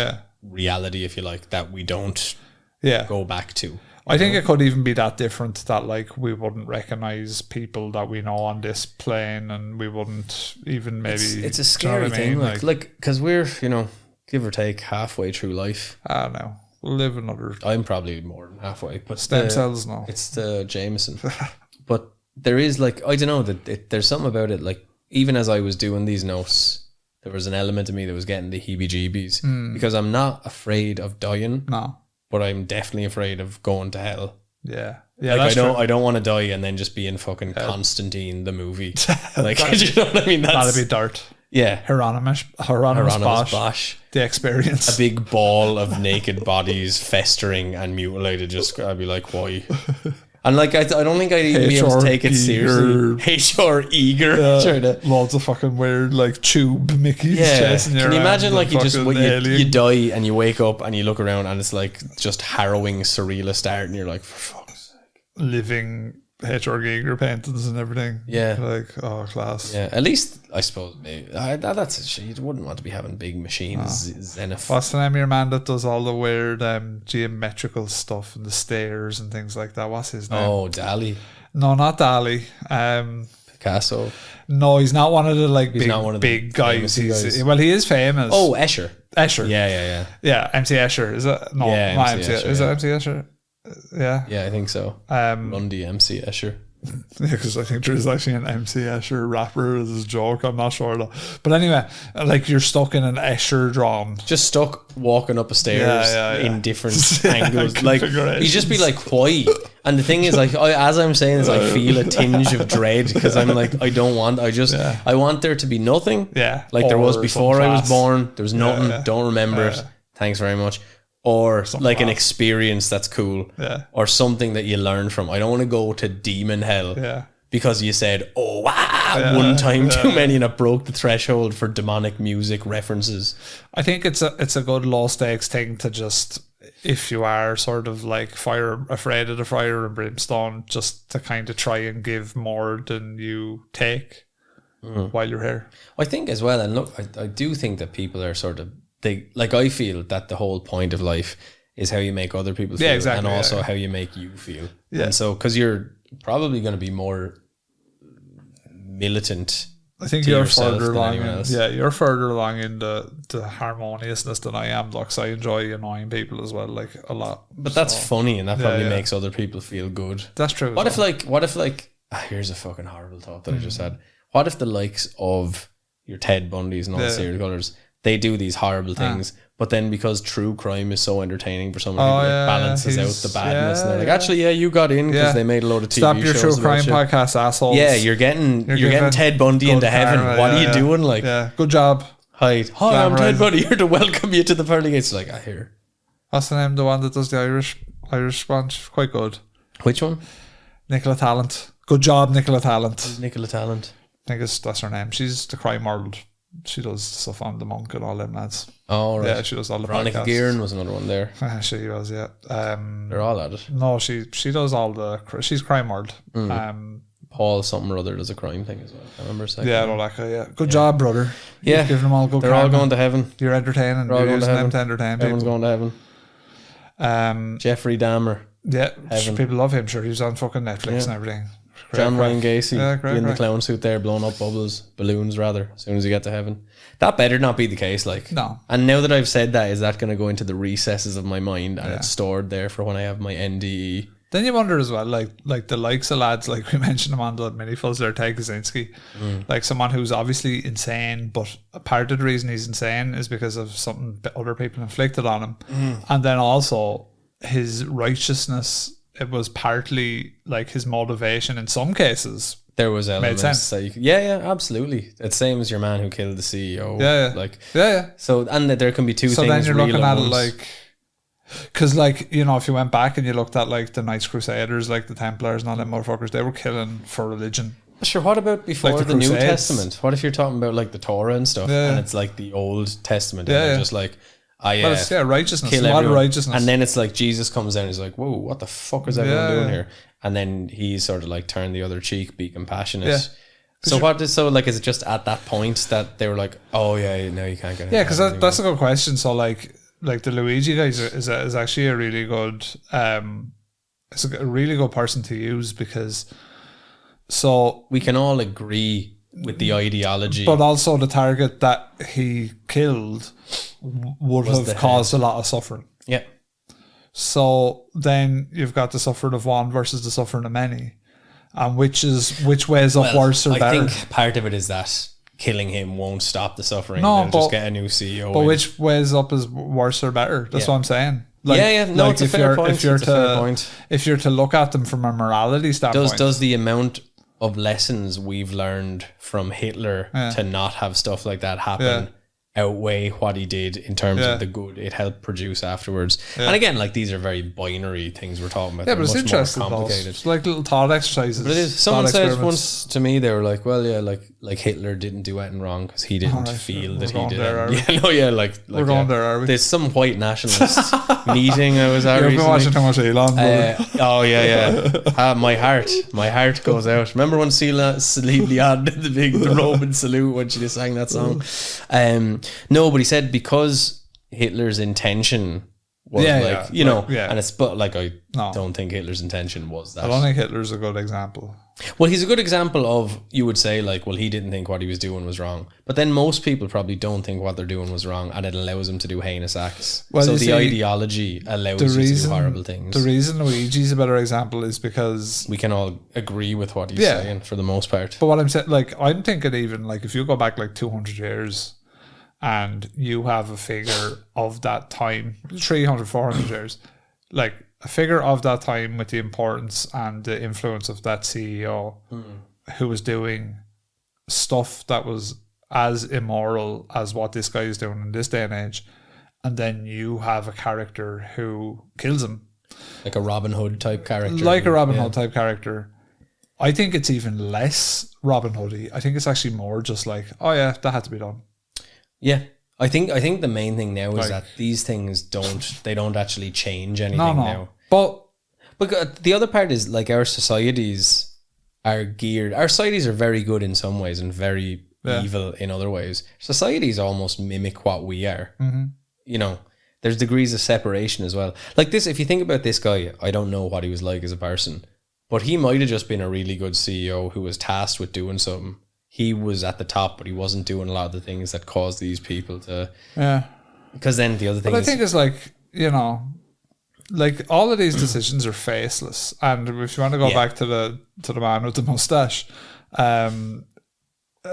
[SPEAKER 3] reality, if you like, that we don't
[SPEAKER 2] Yeah.
[SPEAKER 3] go back to.
[SPEAKER 2] I think it could even be that different that like we wouldn't recognize people that we know on this plane, and we wouldn't even maybe.
[SPEAKER 3] It's a
[SPEAKER 2] do you know
[SPEAKER 3] scary
[SPEAKER 2] what I
[SPEAKER 3] thing,
[SPEAKER 2] mean?
[SPEAKER 3] like because we're, you know, give or take halfway through life.
[SPEAKER 2] I don't know. We'll live another
[SPEAKER 3] I'm probably more than halfway, but
[SPEAKER 2] stem cells now.
[SPEAKER 3] it's the Jameson. But there is like, I don't know, that there's something about it. Like even as I was doing these notes, there was an element of me that was getting the heebie-jeebies because I'm not afraid of dying.
[SPEAKER 2] No.
[SPEAKER 3] But I'm definitely afraid of going to hell.
[SPEAKER 2] Yeah. Yeah.
[SPEAKER 3] Like
[SPEAKER 2] that's
[SPEAKER 3] I don't want to die and then just be in fucking Constantine the movie. Like, do you know what I mean?
[SPEAKER 2] That'd be dirt.
[SPEAKER 3] Yeah.
[SPEAKER 2] Hieronymus Bosch. The Experience.
[SPEAKER 3] A big ball of naked bodies festering and mutilated. Just I'd be like, why? And like I don't think I'd even be able to take it seriously. HR eager.
[SPEAKER 2] Loads of fucking weird like tube Mickey's chasing you
[SPEAKER 3] Can you
[SPEAKER 2] around
[SPEAKER 3] imagine like you just
[SPEAKER 2] alien.
[SPEAKER 3] you die and you wake up and you look around and it's like just harrowing surrealist art and you're like, for fuck's sake.
[SPEAKER 2] Living H.R. Giger paintings and everything.
[SPEAKER 3] Yeah.
[SPEAKER 2] Like, oh, class.
[SPEAKER 3] Yeah, at least I suppose maybe that's a shit. You wouldn't want to be having big machines.
[SPEAKER 2] What's the name of your man that does all the weird geometrical stuff and the stairs and things like that? What's his name?
[SPEAKER 3] Oh, Dali.
[SPEAKER 2] No, not Dali.
[SPEAKER 3] Picasso.
[SPEAKER 2] No, he's not one of the like
[SPEAKER 3] Not one of the
[SPEAKER 2] big guys.
[SPEAKER 3] guys.
[SPEAKER 2] Well, he is famous.
[SPEAKER 3] Oh, Escher.
[SPEAKER 2] Yeah, MC Escher. Is it? No,
[SPEAKER 3] Yeah,
[SPEAKER 2] not
[SPEAKER 3] MC
[SPEAKER 2] MC.
[SPEAKER 3] Escher,
[SPEAKER 2] Is
[SPEAKER 3] yeah.
[SPEAKER 2] it MC Escher? Yeah.
[SPEAKER 3] Yeah, I think so. Lundy MC Escher.
[SPEAKER 2] Yeah, because I think there is actually an MC Escher rapper as a joke. I'm not sure though. But anyway, like you're stuck in an Escher drawing.
[SPEAKER 3] Just stuck walking up a stairs in different angles. Like you just be like, why? And the thing is, like, as I'm saying this, I feel a tinge of dread because I'm like, I don't want. I want there to be nothing.
[SPEAKER 2] Yeah,
[SPEAKER 3] like there was
[SPEAKER 2] or
[SPEAKER 3] before I was
[SPEAKER 2] class.
[SPEAKER 3] born. There was nothing. Don't remember it. Thanks very much. Or like an experience that's cool.
[SPEAKER 2] Yeah.
[SPEAKER 3] Or something that you learn from. I don't want to go to demon hell.
[SPEAKER 2] Yeah.
[SPEAKER 3] Because you said, oh, wow, one time too many, and it broke the threshold for demonic music references.
[SPEAKER 2] I think it's a good low stakes thing to just, if you are sort of like afraid of the fire and brimstone, just to kind of try and give more than you take while you're here.
[SPEAKER 3] I think as well, and look, I do think that people are sort of, I feel that the whole point of life is how you make other people feel,
[SPEAKER 2] exactly,
[SPEAKER 3] and also how you make you feel.
[SPEAKER 2] Yeah.
[SPEAKER 3] And so, because you're probably going to be more militant.
[SPEAKER 2] I think you're further along. You're further along in the harmoniousness than I am. Because I enjoy annoying people as well, like a lot.
[SPEAKER 3] But that's funny, and that probably makes other people feel good.
[SPEAKER 2] That's true.
[SPEAKER 3] What if here's a fucking horrible thought that I just had. What if the likes of your Ted Bundys and all the serial killers, they do these horrible things, but then because true crime is so entertaining for some people, it balances out the badness. And they're like, actually, you got in because they made a load of TV
[SPEAKER 2] Stop your
[SPEAKER 3] shows
[SPEAKER 2] true crime
[SPEAKER 3] about
[SPEAKER 2] podcast, assholes.
[SPEAKER 3] Yeah, you're getting Ted Bundy into heaven. What are you doing? Like,
[SPEAKER 2] good job.
[SPEAKER 3] Hi, I'm Ted Bundy here to welcome you to the pearly gates. Like, I hear.
[SPEAKER 2] What's the name? The one that does the Irish bunch, quite good.
[SPEAKER 3] Which one?
[SPEAKER 2] Nicola Tallant. Good job, Nicola Tallant.
[SPEAKER 3] Nicola Tallant.
[SPEAKER 2] I think that's her name. She's the crime world. She does stuff on The Monk and all them lads.
[SPEAKER 3] Oh, right.
[SPEAKER 2] Yeah, she does all the
[SPEAKER 3] Veronica
[SPEAKER 2] podcasts.
[SPEAKER 3] Guerin was another one there.
[SPEAKER 2] She was, yeah.
[SPEAKER 3] They're all at it.
[SPEAKER 2] No, she does all she's crime world.
[SPEAKER 3] Paul something or other does a crime thing as well. I remember a second.
[SPEAKER 2] Yeah, Rolaka, yeah. Good job, brother.
[SPEAKER 3] Yeah.
[SPEAKER 2] You've given them all good
[SPEAKER 3] They're all going to heaven.
[SPEAKER 2] You're entertaining. You're using them to entertain people.
[SPEAKER 3] Everyone's going to heaven. Jeffrey Dahmer.
[SPEAKER 2] Yeah, people love him. Sure, he was on fucking Netflix and everything.
[SPEAKER 3] John Ryan Gacy in the
[SPEAKER 2] great.
[SPEAKER 3] clown suit there, blowing up balloons rather, as soon as you get to heaven. That better not be the case, like.
[SPEAKER 2] No.
[SPEAKER 3] And now that I've said that, is that going to go into the recesses of my mind and it's stored there for when I have my NDE?
[SPEAKER 2] Then you wonder as well, like the likes of lads, like we mentioned him on the mini-fulls there, Ted Kaczynski, like someone who's obviously insane, but a part of the reason he's insane is because of something other people inflicted on him. And then also his righteousness, it was partly like his motivation in some cases.
[SPEAKER 3] There was elements
[SPEAKER 2] Made sense.
[SPEAKER 3] that you could, yeah, absolutely. It's same as your man who killed the CEO.
[SPEAKER 2] Yeah.
[SPEAKER 3] So, and there can be two
[SPEAKER 2] so
[SPEAKER 3] things.
[SPEAKER 2] So then you're
[SPEAKER 3] real
[SPEAKER 2] looking at it
[SPEAKER 3] ones.
[SPEAKER 2] like, because like, you know, if you went back and you looked at like the Knights Crusaders, like the Templars and all them motherfuckers, they were killing for religion.
[SPEAKER 3] Sure, what about before
[SPEAKER 2] Like the
[SPEAKER 3] the New
[SPEAKER 2] Crusades.
[SPEAKER 3] Testament? What if you're talking about like the Torah and stuff and it's like the Old Testament and they're just like,
[SPEAKER 2] Well, it's, righteousness,
[SPEAKER 3] kill
[SPEAKER 2] a lot of
[SPEAKER 3] everyone.
[SPEAKER 2] righteousness.
[SPEAKER 3] And then it's like Jesus comes down and he's like, whoa, what the fuck is everyone doing here? And then he's sort of like turn the other cheek, be compassionate.
[SPEAKER 2] Yeah.
[SPEAKER 3] So is it just at that point that they were like, oh yeah, no, you can't get in?
[SPEAKER 2] Yeah, because that's a good question. So like like the Luigi guy is actually a really good it's a really good person to use, because so
[SPEAKER 3] we can all agree with the ideology,
[SPEAKER 2] but also the target that he killed would have caused a lot of suffering.
[SPEAKER 3] Yeah.
[SPEAKER 2] So then you've got the suffering of one versus the suffering of many, and which weighs up worse or better?
[SPEAKER 3] I think part of it is that killing him won't stop the suffering.
[SPEAKER 2] No,
[SPEAKER 3] They'll just get a new CEO.
[SPEAKER 2] But which weighs up as worse or better? That's what I'm saying. Like,
[SPEAKER 3] No, it's a fair point.
[SPEAKER 2] If you're to look at them from a morality standpoint,
[SPEAKER 3] does the amount of lessons we've learned from Hitler to not have stuff like that happen outweigh what he did in terms of the good it helped produce afterwards? And again, like, these are very binary things we're talking about.
[SPEAKER 2] Yeah, but it's
[SPEAKER 3] much
[SPEAKER 2] interesting.
[SPEAKER 3] more complicated.
[SPEAKER 2] It's like little thought exercises.
[SPEAKER 3] But it is. Someone said once to me, they were like, "Well, yeah, like Hitler didn't do anything wrong because he didn't feel that he did."
[SPEAKER 2] We're going there, are we?
[SPEAKER 3] There's some white nationalist meeting I was at recently.
[SPEAKER 2] You've been watching too much Elon.
[SPEAKER 3] My heart goes out. Remember when Celine Dion did the Roman salute when she just sang that song? No, but he said because Hitler's intention was and it's I don't think Hitler's intention was that.
[SPEAKER 2] I don't think Hitler's a good example.
[SPEAKER 3] Well, he's a good example of, you would say, like, well, he didn't think what he was doing was wrong. But then most people probably don't think what they're doing was wrong, and it allows them to do heinous acts. Well, so the ideology allows you to do horrible things.
[SPEAKER 2] The reason Luigi's a better example is because
[SPEAKER 3] we can all agree with what he's saying for the most part.
[SPEAKER 2] But what I'm saying, like, I'm thinking even, like, if you go back like 200 years and you have a figure of that time, 300, 400 years, like, a figure of that time with the importance and the influence of that CEO who was doing stuff that was as immoral as what this guy is doing in this day and age, and then you have a character who kills him.
[SPEAKER 3] Like a Robin Hood type character.
[SPEAKER 2] Hood type character. I think it's even less Robin Hoody. I think it's actually more just like, oh yeah, that had to be done.
[SPEAKER 3] Yeah. I think the main thing now is that these things don't actually change anything now. But the other part is, like, our societies are geared. Our societies are very good in some ways and very evil in other ways. Societies almost mimic what we are. Mm-hmm. You know, there's degrees of separation as well. Like this, if you think about this guy, I don't know what he was like as a person, but he might have just been a really good CEO who was tasked with doing something. He was at the top, but he wasn't doing a lot of the things that caused these people to. Yeah. Because then the other thing
[SPEAKER 2] I think it's like, you know, like all of these decisions are faceless. And if you want to go back to the man with the mustache,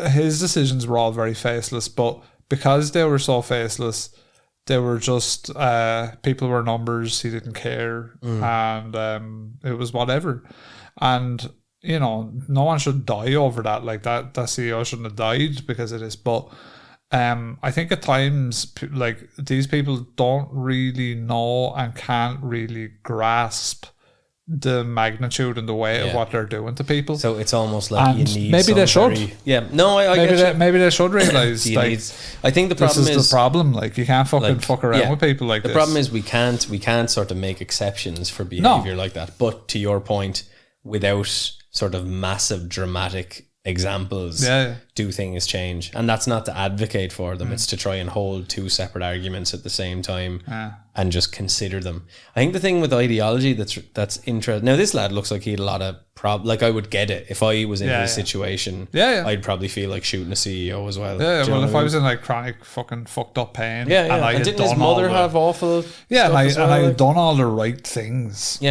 [SPEAKER 2] his decisions were all very faceless, but because they were so faceless, they were just people were numbers. He didn't care, and it was whatever. And you know, no one should die over that. Like that CEO shouldn't have died because of this. But I think at times, like, these people don't really know and can't really grasp the magnitude and the weight of what they're doing to people.
[SPEAKER 3] So it's almost like
[SPEAKER 2] and
[SPEAKER 3] you need
[SPEAKER 2] maybe they should. Maybe they should realize.
[SPEAKER 3] I think the problem
[SPEAKER 2] is the problem. Like, you can't fuck around with people like
[SPEAKER 3] this. The problem is we can't sort of make exceptions for behavior like that. But to your point, without sort of massive dramatic examples, do things change? And that's not to advocate for them. It's to try and hold two separate arguments at the same time and just consider them. I think the thing with ideology that's interesting. Now, this lad looks like he had a lot of like, I would get it if I was in his situation. I'd probably feel like shooting a CEO as well.
[SPEAKER 2] Well, if I was in like chronic fucking fucked up pain,
[SPEAKER 3] and I didn't his mother have awful
[SPEAKER 2] I had done all the right things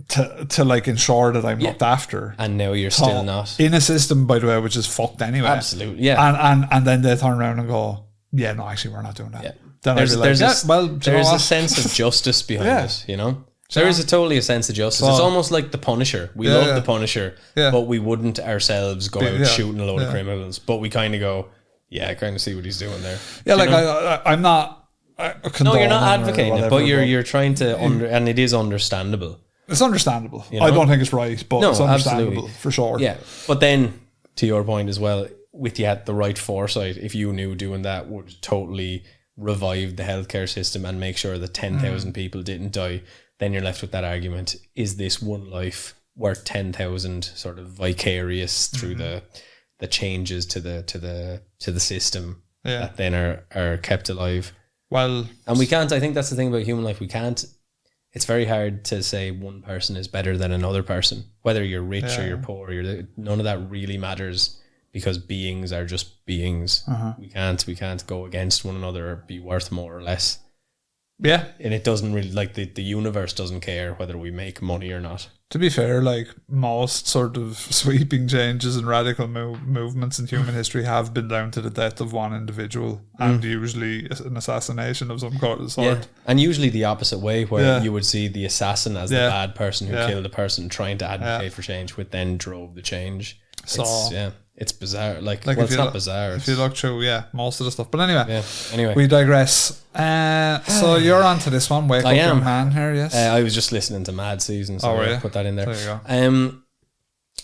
[SPEAKER 2] to like ensure that I'm looked after,
[SPEAKER 3] and now you're still not
[SPEAKER 2] in a system, by the way, which is fucked anyway.
[SPEAKER 3] Absolutely,
[SPEAKER 2] and then they turn around and go, no, actually we're not doing that. Then there's
[SPEAKER 3] a sense of justice behind it, you know. There is totally a sense of justice. It's almost like the Punisher. We love the Punisher, but we wouldn't ourselves go out shooting a load of criminals. But we kind of go, I kind of see what he's doing there.
[SPEAKER 2] I'm not.
[SPEAKER 3] No, you're not advocating it, but you're trying to and it is understandable.
[SPEAKER 2] It's understandable. You know? I don't think it's right, but it's understandable for sure.
[SPEAKER 3] Yeah, but then to your point as well, with you had the right foresight, if you knew doing that would totally revive the healthcare system and make sure that 10,000 people didn't die, then you're left with that argument: is this one life worth 10,000 sort of vicarious through the changes to the system that then are kept alive?
[SPEAKER 2] Well,
[SPEAKER 3] and we can't. I think that's the thing about human life. We can't. It's very hard to say one person is better than another person, whether you're rich or you're poor. None of that really matters, because beings are just beings. We can't go against one another or be worth more or less.
[SPEAKER 2] Yeah.
[SPEAKER 3] And it doesn't really, like, the universe doesn't care whether we make money or not.
[SPEAKER 2] To be fair, like, most sort of sweeping changes and radical movements in human history have been down to the death of one individual and usually an assassination of some sort.
[SPEAKER 3] Yeah. And usually the opposite way, where you would see the assassin as the bad person who killed the person trying to advocate for change, which then drove the change.
[SPEAKER 2] So
[SPEAKER 3] it's bizarre. Like well, it's not bizarre.
[SPEAKER 2] If you look through, most of the stuff. But anyway, we digress. So you're on to this one. Wake Up Young Man here, yes?
[SPEAKER 3] I was just listening to Mad Season, so I put that in there.
[SPEAKER 2] There you go.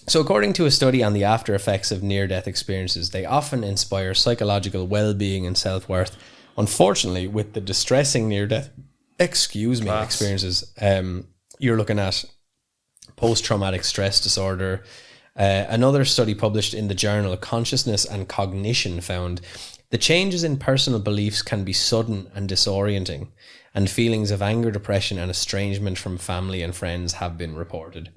[SPEAKER 3] So according to a study on the after effects of near-death experiences, they often inspire psychological well-being and self-worth. Unfortunately, with the distressing near-death experiences, you're looking at post-traumatic stress disorder. Another study published in the journal Consciousness and Cognition found the changes in personal beliefs can be sudden and disorienting, and feelings of anger, depression, and estrangement from family and friends have been reported.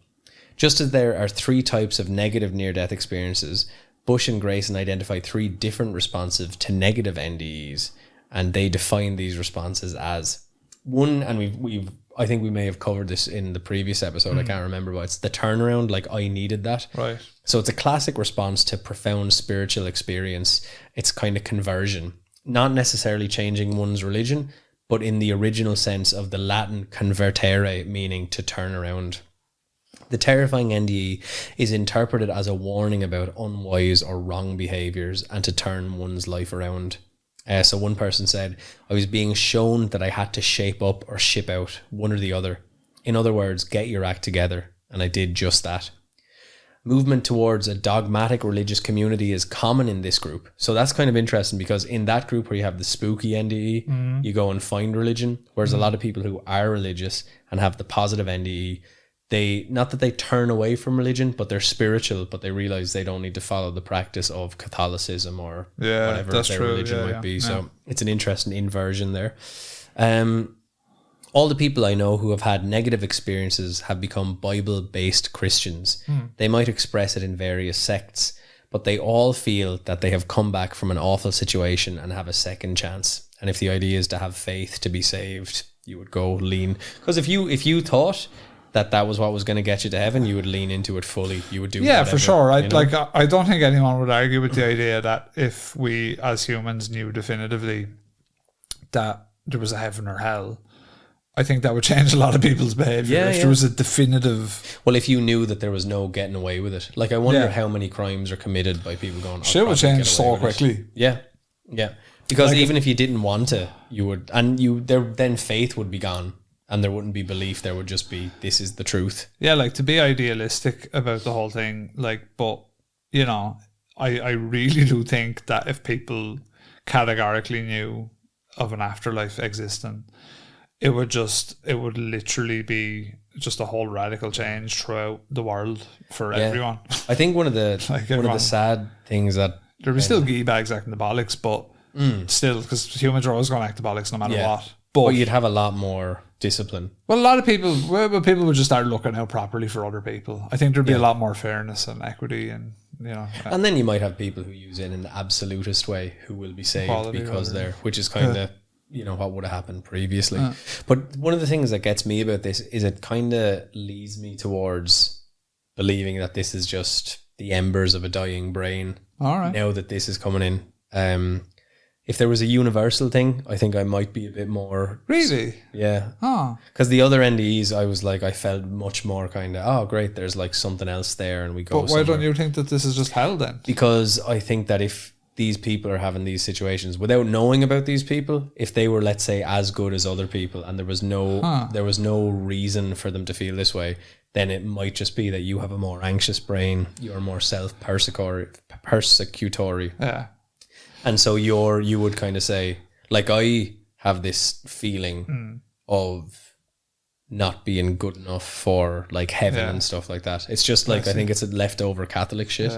[SPEAKER 3] Just as there are 3 types of negative near-death experiences, Bush and Grayson identified 3 different responses to negative NDEs, and they define these responses as one, and I think we may have covered this in the previous episode, I can't remember, but it's the turnaround, like I needed that.
[SPEAKER 2] Right.
[SPEAKER 3] So it's a classic response to profound spiritual experience. It's kind of conversion, not necessarily changing one's religion, but in the original sense of the Latin convertere, meaning to turn around. The terrifying NDE is interpreted as a warning about unwise or wrong behaviours and to turn one's life around. So one person said, I was being shown that I had to shape up or ship out, one or the other. In other words, get your act together. And I did just that. Movement towards a dogmatic religious community is common in this group. So that's kind of interesting, because in that group where you have the spooky NDE, you go and find religion. Whereas a lot of people who are religious and have the positive NDE, not that they turn away from religion, but they're spiritual, but they realize they don't need to follow the practice of Catholicism or whatever their religion might be. So it's an interesting inversion there. All the people I know who have had negative experiences have become Bible-based Christians. They might express it in various sects, but they all feel that they have come back from an awful situation and have a second chance. And if the idea is to have faith to be saved, you would go lean. Because if you thought that was what was going to get you to heaven, you would lean into it fully. You would do whatever,
[SPEAKER 2] for sure. I don't think anyone would argue with the idea that if we as humans knew definitively that there was a heaven or hell, I think that would change a lot of people's behaviour if there was a definitive...
[SPEAKER 3] Well, if you knew that there was no getting away with it. Like, I wonder how many crimes are committed by people going...
[SPEAKER 2] Shit would change so quickly.
[SPEAKER 3] Yeah. Because even if you didn't want to, you would... And then faith would be gone. And there wouldn't be belief. There would just be, this is the truth.
[SPEAKER 2] Yeah, like, to be idealistic about the whole thing, like, but, you know, I really do think that if people categorically knew of an afterlife existing, it would literally be just a whole radical change throughout the world for everyone.
[SPEAKER 3] I think one of the sad things that
[SPEAKER 2] there'd be still gee bags acting the bollocks, but still, because humans are always going to act the bollocks no matter what.
[SPEAKER 3] But you'd have a lot more discipline.
[SPEAKER 2] Well, a lot of people would just start looking out properly for other people. I think there'd be a lot more fairness and equity, and
[SPEAKER 3] and then you might have people who use it in an absolutist way who will be saved because which is kind of what would have happened previously. But one of the things that gets me about this is it kind of leads me towards believing that this is just the embers of a dying brain.
[SPEAKER 2] All right.
[SPEAKER 3] Now that this is coming in, if there was a universal thing, I think I might be a bit more...
[SPEAKER 2] Really?
[SPEAKER 3] Yeah.
[SPEAKER 2] Oh.
[SPEAKER 3] Because the other NDEs, I felt much more kind of, oh, great, there's like something else there and we go
[SPEAKER 2] But why don't you think that this is just hell then?
[SPEAKER 3] Because I think that if these people are having these situations without knowing about these people, if they were, let's say, as good as other people and there was no reason for them to feel this way, then it might just be that you have a more anxious brain, you're more persecutory.
[SPEAKER 2] Yeah.
[SPEAKER 3] And so you would kind of say, like, I have this feeling of not being good enough for like heaven and stuff like that. It's just like I think it's a leftover Catholic shit.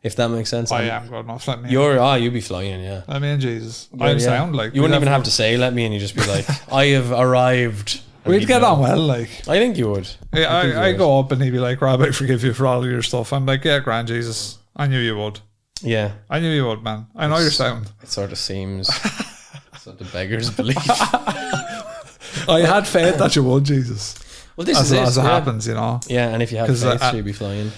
[SPEAKER 3] If that makes sense.
[SPEAKER 2] I am good enough. Let me.
[SPEAKER 3] You'll be flying. Yeah.
[SPEAKER 2] Let me in, Jesus. I sound like
[SPEAKER 3] you wouldn't even have to say let me in. You just be like, I have arrived.
[SPEAKER 2] We'd get on well, like.
[SPEAKER 3] I think you would.
[SPEAKER 2] Yeah, I go up and he'd be like, Rob, I forgive you for all of your stuff. I'm like, yeah, grand, Jesus. I knew you would.
[SPEAKER 3] Yeah.
[SPEAKER 2] I knew you would, man. I know your sound.
[SPEAKER 3] It sort of seems so the beggars believe.
[SPEAKER 2] I had faith that you would, Jesus.
[SPEAKER 3] Well, this
[SPEAKER 2] as,
[SPEAKER 3] is it.
[SPEAKER 2] As it happens, you know.
[SPEAKER 3] Yeah, and if you have faith, you'll be flying.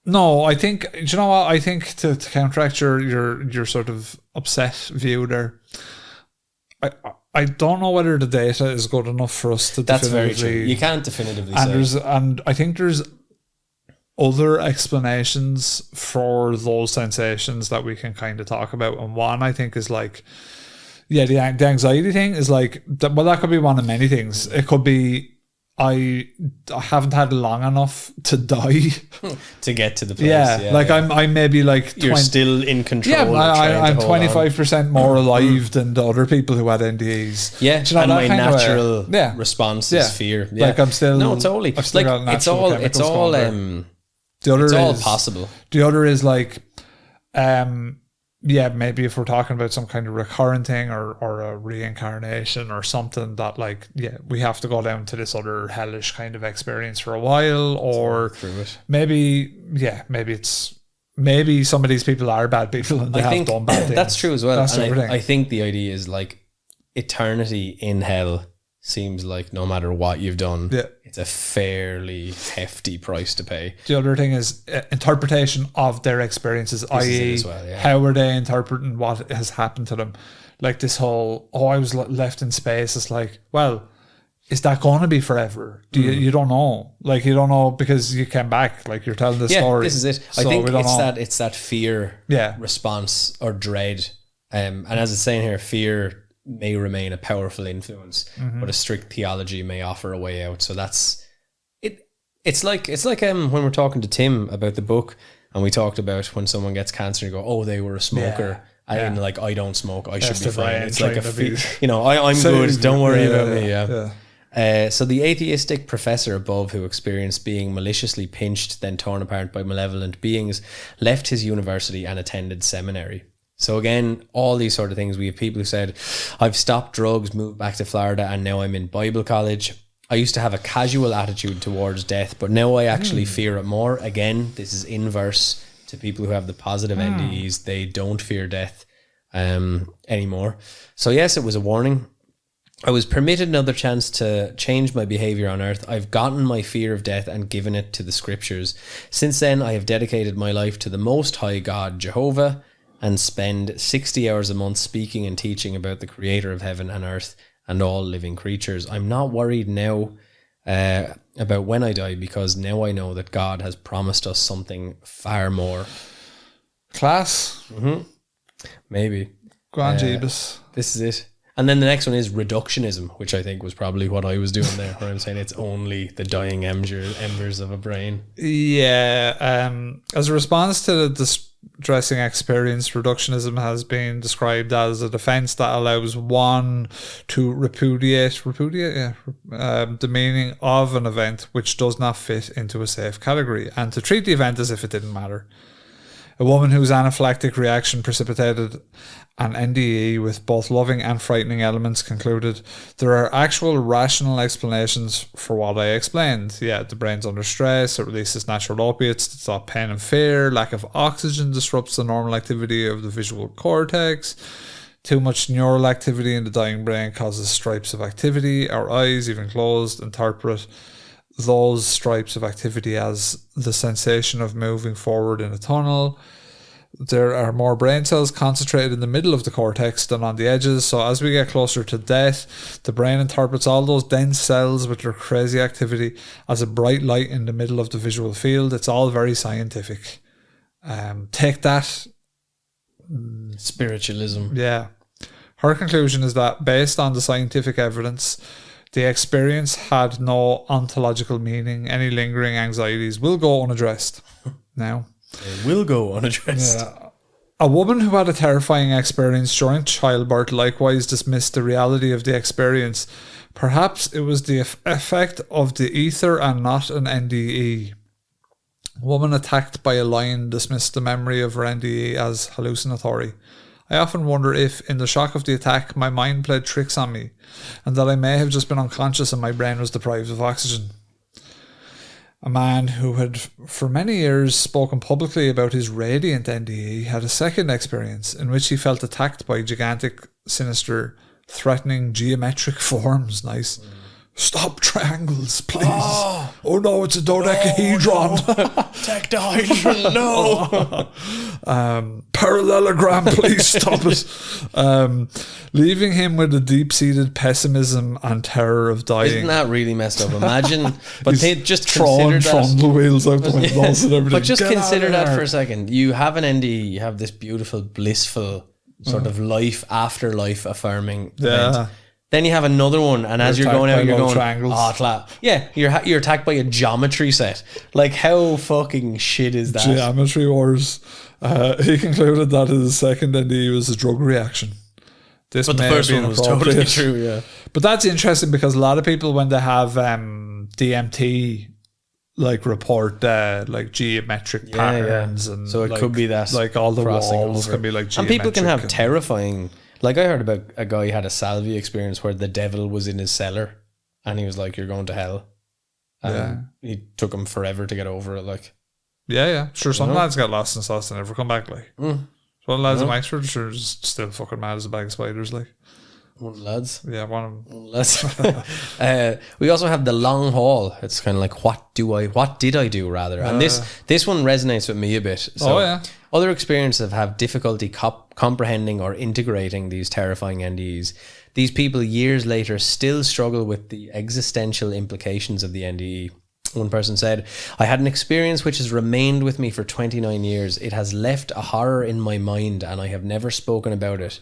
[SPEAKER 2] No, I think, do you know what? I think to counteract your sort of upset view there, I don't know whether the data is good enough for us to
[SPEAKER 3] That's
[SPEAKER 2] definitively...
[SPEAKER 3] very true. You can't definitively say.
[SPEAKER 2] And I think there's other explanations for those sensations that we can kind of talk about. And one, I think, is like, yeah, the anxiety thing is like, well, that could be one of many things. It could be, I haven't had long enough to die
[SPEAKER 3] to get to the place.
[SPEAKER 2] Yeah, like I'm maybe like
[SPEAKER 3] you're still in control.
[SPEAKER 2] Yeah, I'm 25% more alive than the other people who had NDEs.
[SPEAKER 3] Yeah,
[SPEAKER 2] you know,
[SPEAKER 3] and my natural response is fear. Yeah.
[SPEAKER 2] Like I'm still
[SPEAKER 3] totally.
[SPEAKER 2] I've still got
[SPEAKER 3] it's all
[SPEAKER 2] it's all
[SPEAKER 3] possible.
[SPEAKER 2] The other is like maybe if we're talking about some kind of recurrent thing or a reincarnation or something that like, we have to go down to this other hellish kind of experience for a while, or maybe some of these people are bad people and they have done bad things.
[SPEAKER 3] That's true as well. And I think the idea is like eternity in hell seems like no matter what you've done, it's a fairly hefty price to pay.
[SPEAKER 2] The other thing is interpretation of their experiences, i.e. how are they interpreting what has happened to them? Like this whole, I was left in space. It's like, well, is that going to be forever? You don't know. Like, you don't know because you came back. Like, you're telling the story.
[SPEAKER 3] This is it.
[SPEAKER 2] So
[SPEAKER 3] I think it's that fear response or dread. And as it's saying here, fear may remain a powerful influence, but a strict theology may offer a way out. So that's it. It's like when we're talking to Tim about the book, and we talked about when someone gets cancer and you go, oh, they were a smoker. And like, I don't smoke, I should be fine. It's like I'm good, don't worry about me. So the atheistic professor above, who experienced being maliciously pinched, then torn apart by malevolent beings, left his university and attended seminary. So again, all these sort of things. We have people who said, I've stopped drugs, moved back to Florida, and now I'm in Bible college. I used to have a casual attitude towards death, but now I actually fear it more. Again, this is inverse to people who have the positive NDEs. They don't fear death anymore. So yes, it was a warning. I was permitted another chance to change my behavior on earth. I've gotten my fear of death and given it to the scriptures. Since then, I have dedicated my life to the Most High God, Jehovah, and spend 60 hours a month speaking and teaching about the creator of heaven and earth and all living creatures. I'm not worried now about when I die, because now I know that God has promised us something far more.
[SPEAKER 2] Class.
[SPEAKER 3] Maybe.
[SPEAKER 2] Grand Jeebus.
[SPEAKER 3] This is it. And then the next one is reductionism, which I think was probably what I was doing there, where I'm saying it's only the dying embers of a brain. Yeah.
[SPEAKER 2] As a response to the distressing experience, reductionism has been described as a defense that allows one to repudiate the meaning of an event which does not fit into a safe category, and to treat the event as if it didn't matter. A woman whose anaphylactic reaction precipitated an NDE with both loving and frightening elements concluded, there are actual rational explanations for what I explained. Yeah, the brain's under stress, it releases natural opiates to stop pain and fear, lack of oxygen disrupts the normal activity of the visual cortex, too much neural activity in the dying brain causes stripes of activity. Our eyes, even closed, interpret those stripes of activity as the sensation of moving forward in a tunnel. There are more brain cells concentrated in the middle of the cortex than on the edges, so as we get closer to death, the brain interprets all those dense cells with their crazy activity as a bright light in the middle of the visual field. It's all very scientific. Take that.
[SPEAKER 3] Spiritualism.
[SPEAKER 2] Yeah. Her conclusion is that based on the scientific evidence, the experience had no ontological meaning. Any lingering anxieties will go unaddressed. Now,
[SPEAKER 3] they will go unaddressed.
[SPEAKER 2] Yeah. A woman who had a terrifying experience during childbirth likewise dismissed the reality of the experience, Perhaps it was the effect of the ether and not an NDE. A woman attacked by a lion dismissed the memory of her NDE as hallucinatory. I often wonder if, in the shock of the attack, my mind played tricks on me, and that I may have just been unconscious and my brain was deprived of oxygen. A man who had for many years spoken publicly about his radiant NDE had a second experience in which he felt attacked by gigantic, sinister, threatening geometric forms. Nice. Stop triangles, please. Oh no, it's a dodecahedron.
[SPEAKER 3] Tetrahedron, no.
[SPEAKER 2] Parallelogram, please stop it. Leaving him with a deep-seated pessimism and terror of dying.
[SPEAKER 3] Isn't that really messed up? Imagine, but they just
[SPEAKER 2] throwing
[SPEAKER 3] consider that.
[SPEAKER 2] trundle wheels out the windows and everything.
[SPEAKER 3] But just
[SPEAKER 2] Get
[SPEAKER 3] consider
[SPEAKER 2] out of
[SPEAKER 3] that
[SPEAKER 2] there.
[SPEAKER 3] for a second. You have an NDE, you have this beautiful, blissful sort of life after life affirming event. Then you have another one, and as you're going out, you're going,
[SPEAKER 2] triangles.
[SPEAKER 3] you're attacked by a geometry set. Like, how fucking shit is that?
[SPEAKER 2] Geometry wars. He concluded that his second NDE was a drug reaction. This
[SPEAKER 3] But the
[SPEAKER 2] may
[SPEAKER 3] first
[SPEAKER 2] have been
[SPEAKER 3] one was totally
[SPEAKER 2] appropriate.
[SPEAKER 3] true, yeah.
[SPEAKER 2] But that's interesting because a lot of people, when they have DMT, like report like geometric patterns, and
[SPEAKER 3] so it
[SPEAKER 2] like,
[SPEAKER 3] could be that,
[SPEAKER 2] like all the
[SPEAKER 3] crossing
[SPEAKER 2] walls
[SPEAKER 3] over.
[SPEAKER 2] can be like
[SPEAKER 3] And
[SPEAKER 2] geometric.
[SPEAKER 3] people can have terrifying. Like, I heard about a guy who had a salvia experience where the devil was in his cellar, and he was like, "You're going to hell." And he took him forever to get over it. Like,
[SPEAKER 2] sure. Some lads got lost in sauce and never come back. Like, some lads in Wexford are just still fucking mad as a bag of spiders. Like,
[SPEAKER 3] one of the lads.
[SPEAKER 2] Yeah, one of them.
[SPEAKER 3] Lads. We also have the long haul. It's kind of like, what did I do rather? And this one resonates with me a bit. So other experiences have difficulty comprehending or integrating these terrifying NDEs. These people years later still struggle with the existential implications of the NDE. One person said, I had an experience which has remained with me for 29 years. It has left a horror in my mind and I have never spoken about it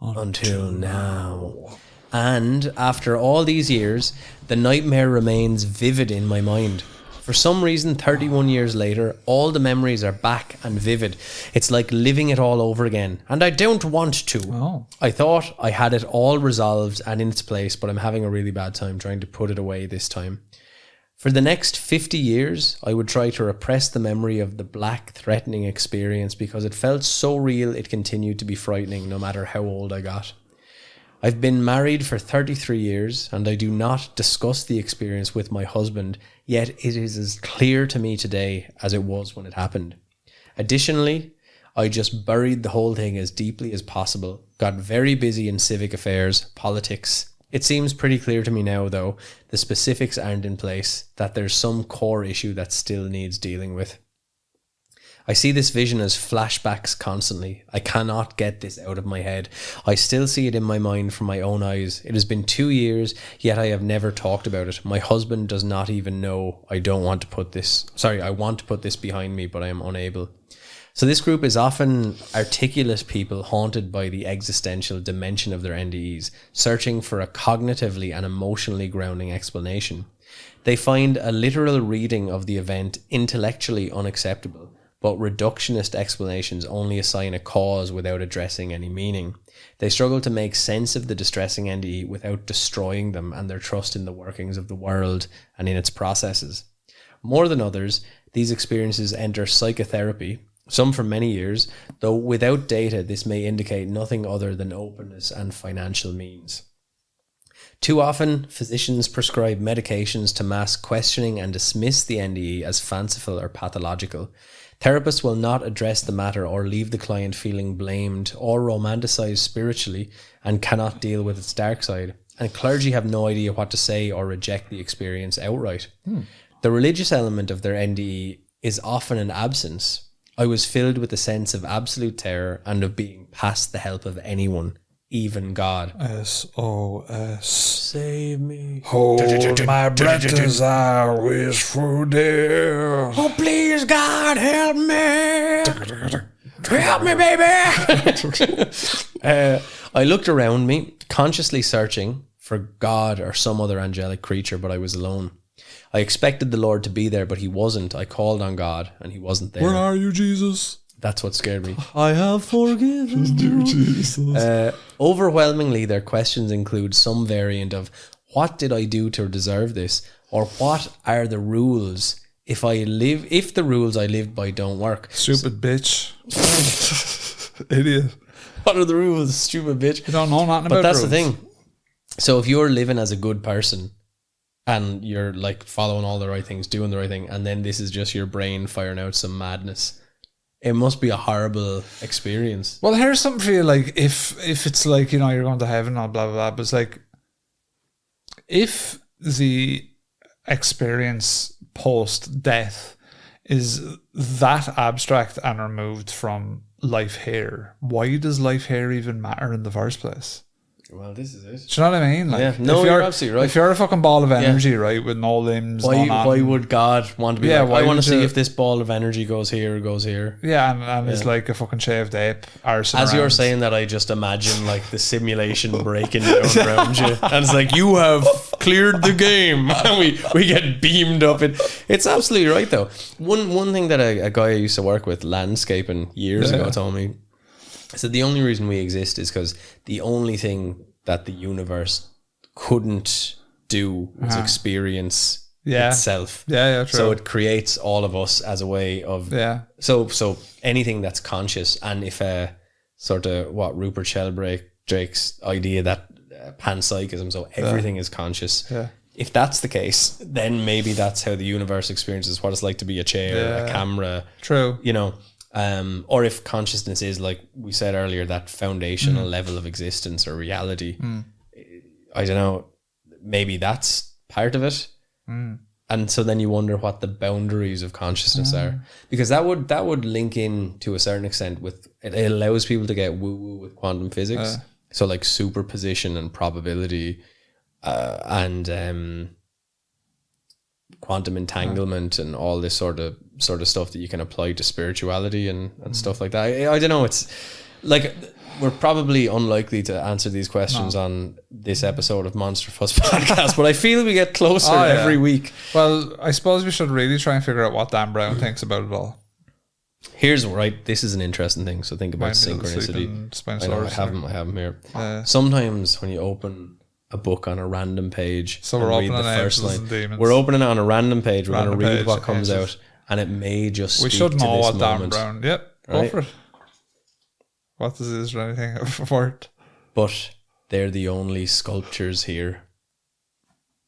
[SPEAKER 3] until now. And after all these years, the nightmare remains vivid in my mind. For some reason, 31 years later, all the memories are back and vivid. It's like living it all over again. And I don't want to. I thought I had it all resolved and in its place, but I'm having a really bad time trying to put it away this time. For the next 50 years, I would try to repress the memory of the black, threatening experience because it felt so real it continued to be frightening no matter how old I got. I've been married for 33 years and I do not discuss the experience with my husband, yet it is as clear to me today as it was when it happened. Additionally, I just buried the whole thing as deeply as possible, got very busy in civic affairs, politics. It seems pretty clear to me now, though, the specifics aren't in place, that there's some core issue that still needs dealing with. I see this vision as flashbacks constantly. I cannot get this out of my head. I still see it in my mind from my own eyes. It has been 2 years, yet I have never talked about it. My husband does not even know I want to put this behind me, but I am unable. So this group is often articulate people haunted by the existential dimension of their NDEs, searching for a cognitively and emotionally grounding explanation. They find a literal reading of the event intellectually unacceptable, but reductionist explanations only assign a cause without addressing any meaning. They struggle to make sense of the distressing NDE without destroying them and their trust in the workings of the world and in its processes. More than others, these experiences enter psychotherapy, some for many years, though without data this may indicate nothing other than openness and financial means. Too often, physicians prescribe medications to mask questioning and dismiss the NDE as fanciful or pathological. Therapists will not address the matter or leave the client feeling blamed or romanticized spiritually and cannot deal with its dark side. And clergy have no idea what to say or reject the experience outright. The religious element of their NDE is often an absence. I was filled with a sense of absolute terror and of being past the help of anyone, even God.
[SPEAKER 2] SOS.
[SPEAKER 3] Save me.
[SPEAKER 2] Hold my breath as I wish for dear.
[SPEAKER 3] Oh, please, God, help me. Help me, baby. I looked around me, consciously searching for God or some other angelic creature, but I was alone. I expected the Lord to be there, but he wasn't. I called on God and he wasn't there.
[SPEAKER 2] Where are you, Jesus?
[SPEAKER 3] That's what scared me.
[SPEAKER 2] I have forgiven you, Jesus.
[SPEAKER 3] Overwhelmingly, their questions include some variant of, what did I do to deserve this? Or what are the rules if the rules I lived by don't work?
[SPEAKER 2] Stupid bitch. Idiot.
[SPEAKER 3] What are the rules, stupid bitch?
[SPEAKER 2] You don't know nothing about
[SPEAKER 3] But that's
[SPEAKER 2] rules.
[SPEAKER 3] the thing. So if you're living as a good person and you're like following all the right things, doing the right thing, and then this is just your brain firing out some madness, it must be a horrible experience.
[SPEAKER 2] Well, here's something for you. Like, if it's like, you know, you're going to heaven or blah, blah, blah. But it's like, if the experience post-death is that abstract and removed from life here, why does life here even matter in the first place?
[SPEAKER 3] Well, this is it.
[SPEAKER 2] Do you know what I mean? Like,
[SPEAKER 3] Yeah. No, you're absolutely right.
[SPEAKER 2] If you're a fucking ball of energy, right, with no limbs,
[SPEAKER 3] why would God want to be
[SPEAKER 2] Yeah,
[SPEAKER 3] like,
[SPEAKER 2] why
[SPEAKER 3] I want
[SPEAKER 2] would
[SPEAKER 3] to see
[SPEAKER 2] you-
[SPEAKER 3] if this ball of energy goes here or goes here?
[SPEAKER 2] Yeah, and it's like a fucking shaved ape.
[SPEAKER 3] As you're saying that, I just imagine like the simulation breaking down around you, and it's like, you have cleared the game, and we get beamed up. It's absolutely right though. One thing that a guy I used to work with landscaping years ago told me, I said the only reason we exist is because the only thing that the universe couldn't do was experience itself.
[SPEAKER 2] Yeah, true.
[SPEAKER 3] So it creates all of us as a way of So anything that's conscious, and if sort of what Rupert Sheldrake's idea that panpsychism, so everything is conscious.
[SPEAKER 2] Yeah.
[SPEAKER 3] If that's the case, then maybe that's how the universe experiences what it's like to be a chair, a camera.
[SPEAKER 2] True.
[SPEAKER 3] You know, or if consciousness is, like we said earlier, that foundational level of existence or reality. I don't know. Maybe that's part of it. And so then you wonder what the boundaries of consciousness are, because that would link in to a certain extent with it allows people to get woo woo with quantum physics. So like superposition and probability, and quantum entanglement and all this sort of stuff that you can apply to spirituality and stuff like that. I don't know. It's like we're probably unlikely to answer these questions on this episode of Monster Fuss Podcast, but I feel we get closer every week.
[SPEAKER 2] Well, I suppose we should really try and figure out what Dan Brown thinks about it all.
[SPEAKER 3] Here's right. This is an interesting thing. So think about synchronicity. I know I have them here. Sometimes when you open a book on a random page,
[SPEAKER 2] so we're
[SPEAKER 3] read
[SPEAKER 2] opening
[SPEAKER 3] the first line.
[SPEAKER 2] Demons.
[SPEAKER 3] We're opening it on a random page. We're going to read what comes out, and it may just.
[SPEAKER 2] We
[SPEAKER 3] speak
[SPEAKER 2] should
[SPEAKER 3] to
[SPEAKER 2] know
[SPEAKER 3] this
[SPEAKER 2] what Dan
[SPEAKER 3] moment.
[SPEAKER 2] Brown. Yep, go for it. What is there anything for it?
[SPEAKER 3] But they're the only sculptures here.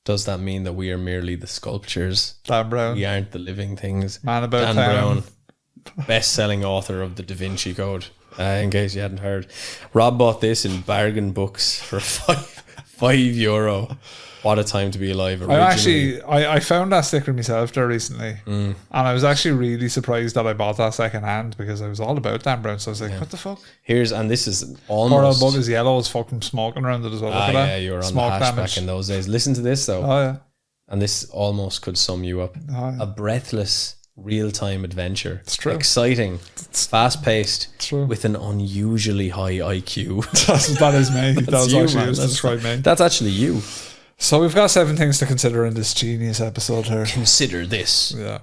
[SPEAKER 3] Does that mean that we are merely the sculptures?
[SPEAKER 2] Dan Brown.
[SPEAKER 3] We aren't the living things.
[SPEAKER 2] Man about
[SPEAKER 3] Dan
[SPEAKER 2] town.
[SPEAKER 3] Brown, best-selling author of the Da Vinci Code. In case you hadn't heard, Rob bought this in bargain books for €5. What a time to be alive!
[SPEAKER 2] I found that sticker myself there recently, and I was actually really surprised that I bought that second hand, because I was all about Dan Brown. So I was like, "What the fuck?"
[SPEAKER 3] And this is
[SPEAKER 2] Poor
[SPEAKER 3] almost.
[SPEAKER 2] old bug is yellow as fucking smoking around it as well. Look at that.
[SPEAKER 3] You were on
[SPEAKER 2] Smoke
[SPEAKER 3] the hatchback
[SPEAKER 2] damage.
[SPEAKER 3] in those days. Listen to this though,
[SPEAKER 2] Oh yeah.
[SPEAKER 3] and this almost could sum you up. A breathless, real-time adventure.
[SPEAKER 2] It's true.
[SPEAKER 3] Exciting, fast-paced,
[SPEAKER 2] true.
[SPEAKER 3] with an unusually high IQ.
[SPEAKER 2] That is me. That was
[SPEAKER 3] you,
[SPEAKER 2] actually
[SPEAKER 3] man.
[SPEAKER 2] used to describe me.
[SPEAKER 3] That's actually you.
[SPEAKER 2] So we've got 7 things to consider in this genius episode here.
[SPEAKER 3] Consider this.
[SPEAKER 2] Yeah.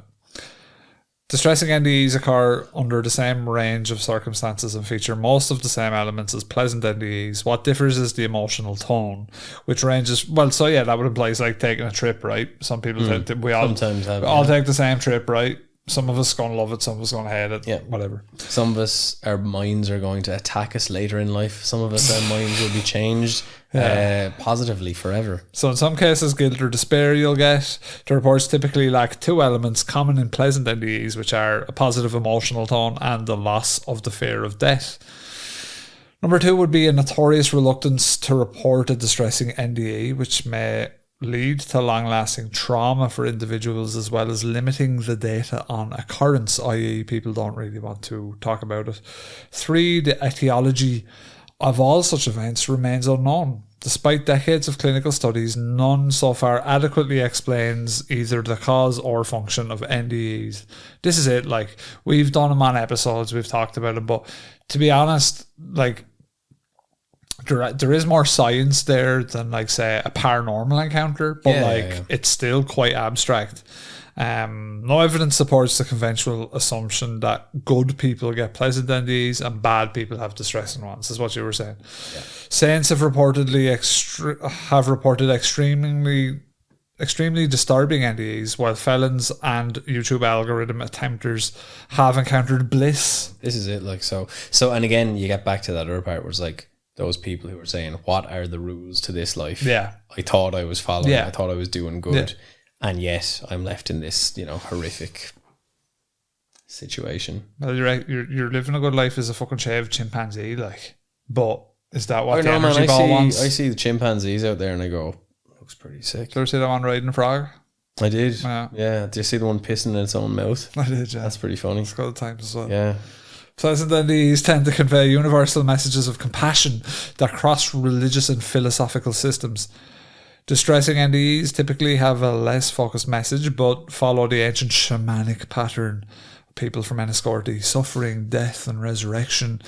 [SPEAKER 2] Distressing NDEs occur under the same range of circumstances and feature most of the same elements as pleasant NDEs. What differs is the emotional tone, which ranges. Well, so yeah, that would imply it's like taking a trip, right? Some people we all
[SPEAKER 3] Sometimes have,
[SPEAKER 2] all take the same trip, right? Some of us gonna love it, some of us gonna hate it.
[SPEAKER 3] Yeah,
[SPEAKER 2] whatever.
[SPEAKER 3] Some of us, our minds are going to attack us later in life. Some of us, our minds will be changed positively forever.
[SPEAKER 2] So in some cases, guilt or despair you'll get. The reports typically lack 2 elements common in pleasant NDEs, which are a positive emotional tone and the loss of the fear of death. Number 2 would be a notorious reluctance to report a distressing NDE, which may lead to long-lasting trauma for individuals, as well as limiting the data on occurrence, i.e. people don't really want to talk about it. 3, the etiology of all such events remains unknown. Despite decades of clinical studies, none so far adequately explains either the cause or function of NDEs. This is it, like, we've done them on episodes, we've talked about it, but to be honest, like, there is more science there than, like, say, a paranormal encounter, but it's still quite abstract. No evidence supports the conventional assumption that good people get pleasant NDEs and bad people have distressing ones, is what you were saying. Yeah. Saints have reported extremely disturbing NDEs, while felons and YouTube algorithm attempters have encountered bliss.
[SPEAKER 3] This is it, like, so and again, you get back to that other part where it's like those people who were saying, what are the rules to this life?
[SPEAKER 2] Yeah.
[SPEAKER 3] I thought I was following,
[SPEAKER 2] Yeah.
[SPEAKER 3] I thought I was doing good, and yet I'm left in this, horrific situation.
[SPEAKER 2] Well, you're living a good life as a fucking shaved chimpanzee, like, but is that what the
[SPEAKER 3] man,
[SPEAKER 2] energy ball wants?
[SPEAKER 3] I see the chimpanzees out there and I go, looks pretty sick.
[SPEAKER 2] Did you ever see that one riding a frog?
[SPEAKER 3] I did.
[SPEAKER 2] Yeah.
[SPEAKER 3] Yeah. Do you see the one pissing in its own mouth?
[SPEAKER 2] I did, yeah.
[SPEAKER 3] That's pretty funny.
[SPEAKER 2] It's got the times as well.
[SPEAKER 3] Yeah.
[SPEAKER 2] Pleasant NDEs tend to convey universal messages of compassion that cross religious and philosophical systems. Distressing NDEs typically have a less focused message, but follow the ancient shamanic pattern of people from Enniscorthy, suffering, death and resurrection,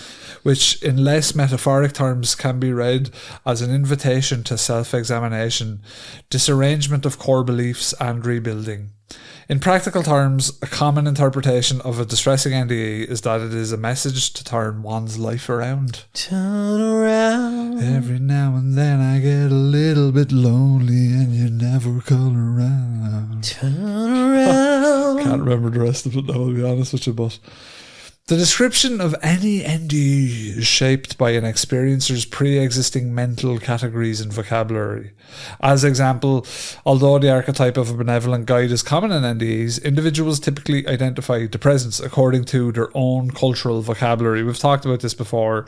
[SPEAKER 2] which in less metaphoric terms can be read as an invitation to self-examination, disarrangement of core beliefs and rebuilding. In practical terms, a common interpretation of a distressing NDE is that it is a message to turn one's life around.
[SPEAKER 3] Turn around.
[SPEAKER 2] Every now and then I get a little bit lonely and you never come around.
[SPEAKER 3] Turn around.
[SPEAKER 2] Can't remember the rest of it now, I'll be honest with you, but the description of any NDE is shaped by an experiencer's pre-existing mental categories and vocabulary. As example, although the archetype of a benevolent guide is common in NDEs, individuals typically identify the presence according to their own cultural vocabulary. We've talked about this before.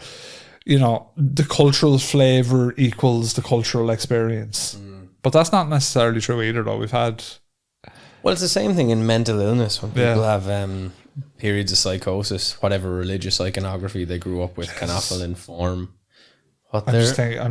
[SPEAKER 2] The cultural flavour equals the cultural experience. But that's not necessarily true either, though.
[SPEAKER 3] Well, it's the same thing in mental illness when people have periods of psychosis, whatever religious iconography they grew up with can often inform what
[SPEAKER 2] I'm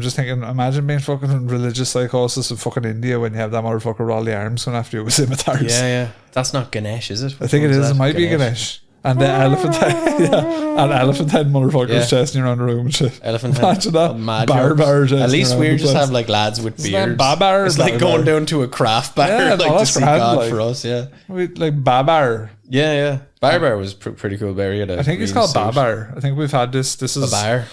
[SPEAKER 2] just thinking, imagine being fucking in religious psychosis in fucking India when you have that motherfucker with all the arms going after you with scimitars.
[SPEAKER 3] Yeah. That's not Ganesh, is it?
[SPEAKER 2] I think it is. It might be Ganesh. And the elephant head, and elephant head motherfuckers chasing you around the room and shit.
[SPEAKER 3] Elephant head.
[SPEAKER 2] Imagine that.
[SPEAKER 3] Barbar. At least we just have like lads with beards.
[SPEAKER 2] Babar.
[SPEAKER 3] It's like going down to a craft bar, to see God for us. Yeah,
[SPEAKER 2] like Babar.
[SPEAKER 3] Yeah. Barbar was pretty cool. Barry
[SPEAKER 2] I think he's called Babar. I think we've had this. This is
[SPEAKER 3] Babar.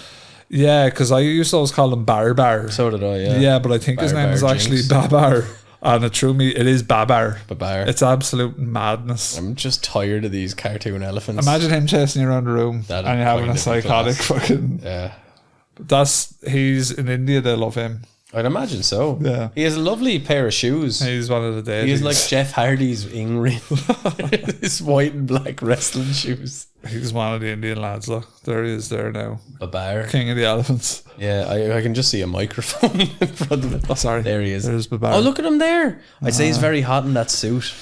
[SPEAKER 2] Yeah, because I used to always call him Barbar.
[SPEAKER 3] So did I. Yeah.
[SPEAKER 2] Yeah, but I think his name is actually Babar. And it is Babar.
[SPEAKER 3] Babar.
[SPEAKER 2] It's absolute madness.
[SPEAKER 3] I'm just tired of these cartoon elephants.
[SPEAKER 2] Imagine him chasing you around the room and you having a psychotic fucking...
[SPEAKER 3] Yeah.
[SPEAKER 2] He's in India, they love him.
[SPEAKER 3] I'd imagine so.
[SPEAKER 2] Yeah.
[SPEAKER 3] He has a lovely pair of shoes.
[SPEAKER 2] He's one of the deities.
[SPEAKER 3] He's like Jeff Hardy's Ingrid. His white and black wrestling shoes.
[SPEAKER 2] He's one of the Indian lads, look. There he is there now.
[SPEAKER 3] Babar.
[SPEAKER 2] King of the elephants.
[SPEAKER 3] Yeah, I can just see a microphone in front of it.
[SPEAKER 2] Oh, sorry.
[SPEAKER 3] There he is.
[SPEAKER 2] There's Babar.
[SPEAKER 3] Oh, look at him there. I'd say he's very hot in that suit.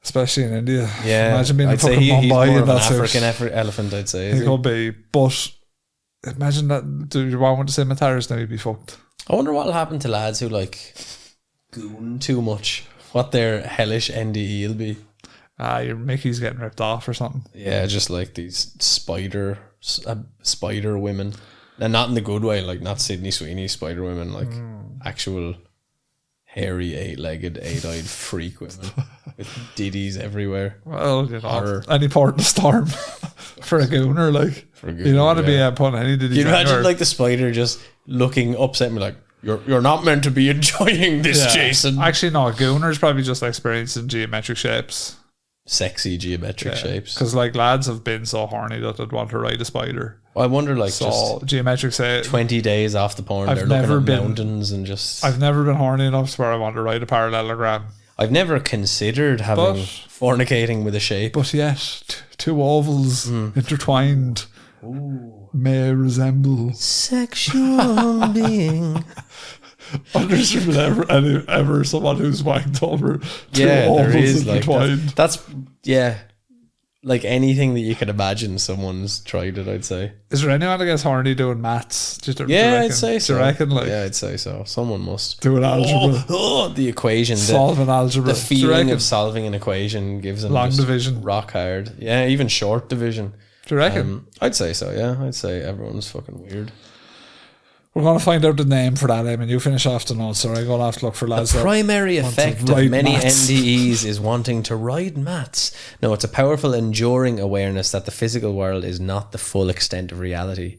[SPEAKER 2] Especially in India.
[SPEAKER 3] Yeah.
[SPEAKER 2] Imagine being
[SPEAKER 3] I'd
[SPEAKER 2] in fucking
[SPEAKER 3] he's
[SPEAKER 2] Mumbai
[SPEAKER 3] more
[SPEAKER 2] in
[SPEAKER 3] of an
[SPEAKER 2] that
[SPEAKER 3] African
[SPEAKER 2] suit.
[SPEAKER 3] elephant, I'd say.
[SPEAKER 2] He could be. But imagine that. Do you want to say scimitars now? You'd be fucked.
[SPEAKER 3] I wonder what'll happen to lads who like goon too much. What their hellish NDE will be.
[SPEAKER 2] Your Mickey's getting ripped off or something.
[SPEAKER 3] Yeah, just like these spider women. And not in the good way, like not Sydney Sweeney spider women, like actual hairy, 8-legged, 8-eyed freak women with ditties everywhere.
[SPEAKER 2] Well, any port in the storm for a gooner, like. You don't want to be putting any ditties.
[SPEAKER 3] Can you imagine like the spider just looking upset and be like, You're not meant to be enjoying this, Jason.
[SPEAKER 2] Actually, no, a gooner's probably just experiencing geometric shapes.
[SPEAKER 3] Sexy geometric shapes.
[SPEAKER 2] Because like lads have been so horny that they'd want to ride a spider.
[SPEAKER 3] I wonder, like,
[SPEAKER 2] so
[SPEAKER 3] just
[SPEAKER 2] geometric say
[SPEAKER 3] 20 days off the porn, they're looking at mountains and just.
[SPEAKER 2] I've never been horny enough to where I want to ride a parallelogram.
[SPEAKER 3] I've never considered having fornicating with a shape.
[SPEAKER 2] But yet, two ovals intertwined may resemble
[SPEAKER 3] sexual being.
[SPEAKER 2] There's ever someone who's wanked over two
[SPEAKER 3] there is
[SPEAKER 2] intertwined.
[SPEAKER 3] Like that's like anything that you can imagine, someone's tried it. I'd say. Is
[SPEAKER 2] there anyone that gets horny doing maths?
[SPEAKER 3] I'd say so.
[SPEAKER 2] Do you reckon? Like,
[SPEAKER 3] yeah, I'd say so. Someone must
[SPEAKER 2] do an algebra.
[SPEAKER 3] The equation,
[SPEAKER 2] solve an algebra.
[SPEAKER 3] The feeling of solving an equation gives them
[SPEAKER 2] long division,
[SPEAKER 3] rock hard. Yeah, even short division.
[SPEAKER 2] Do you reckon?
[SPEAKER 3] I'd say so. Yeah, I'd say everyone's fucking weird.
[SPEAKER 2] We're going to find out the name for that, Eamon. You finish off the notes, or I'm going to have to look for lads.
[SPEAKER 3] The primary
[SPEAKER 2] that want to
[SPEAKER 3] effect of
[SPEAKER 2] ride
[SPEAKER 3] many
[SPEAKER 2] mats.
[SPEAKER 3] NDEs is wanting to ride mats. No, it's a powerful, enduring awareness that the physical world is not the full extent of reality.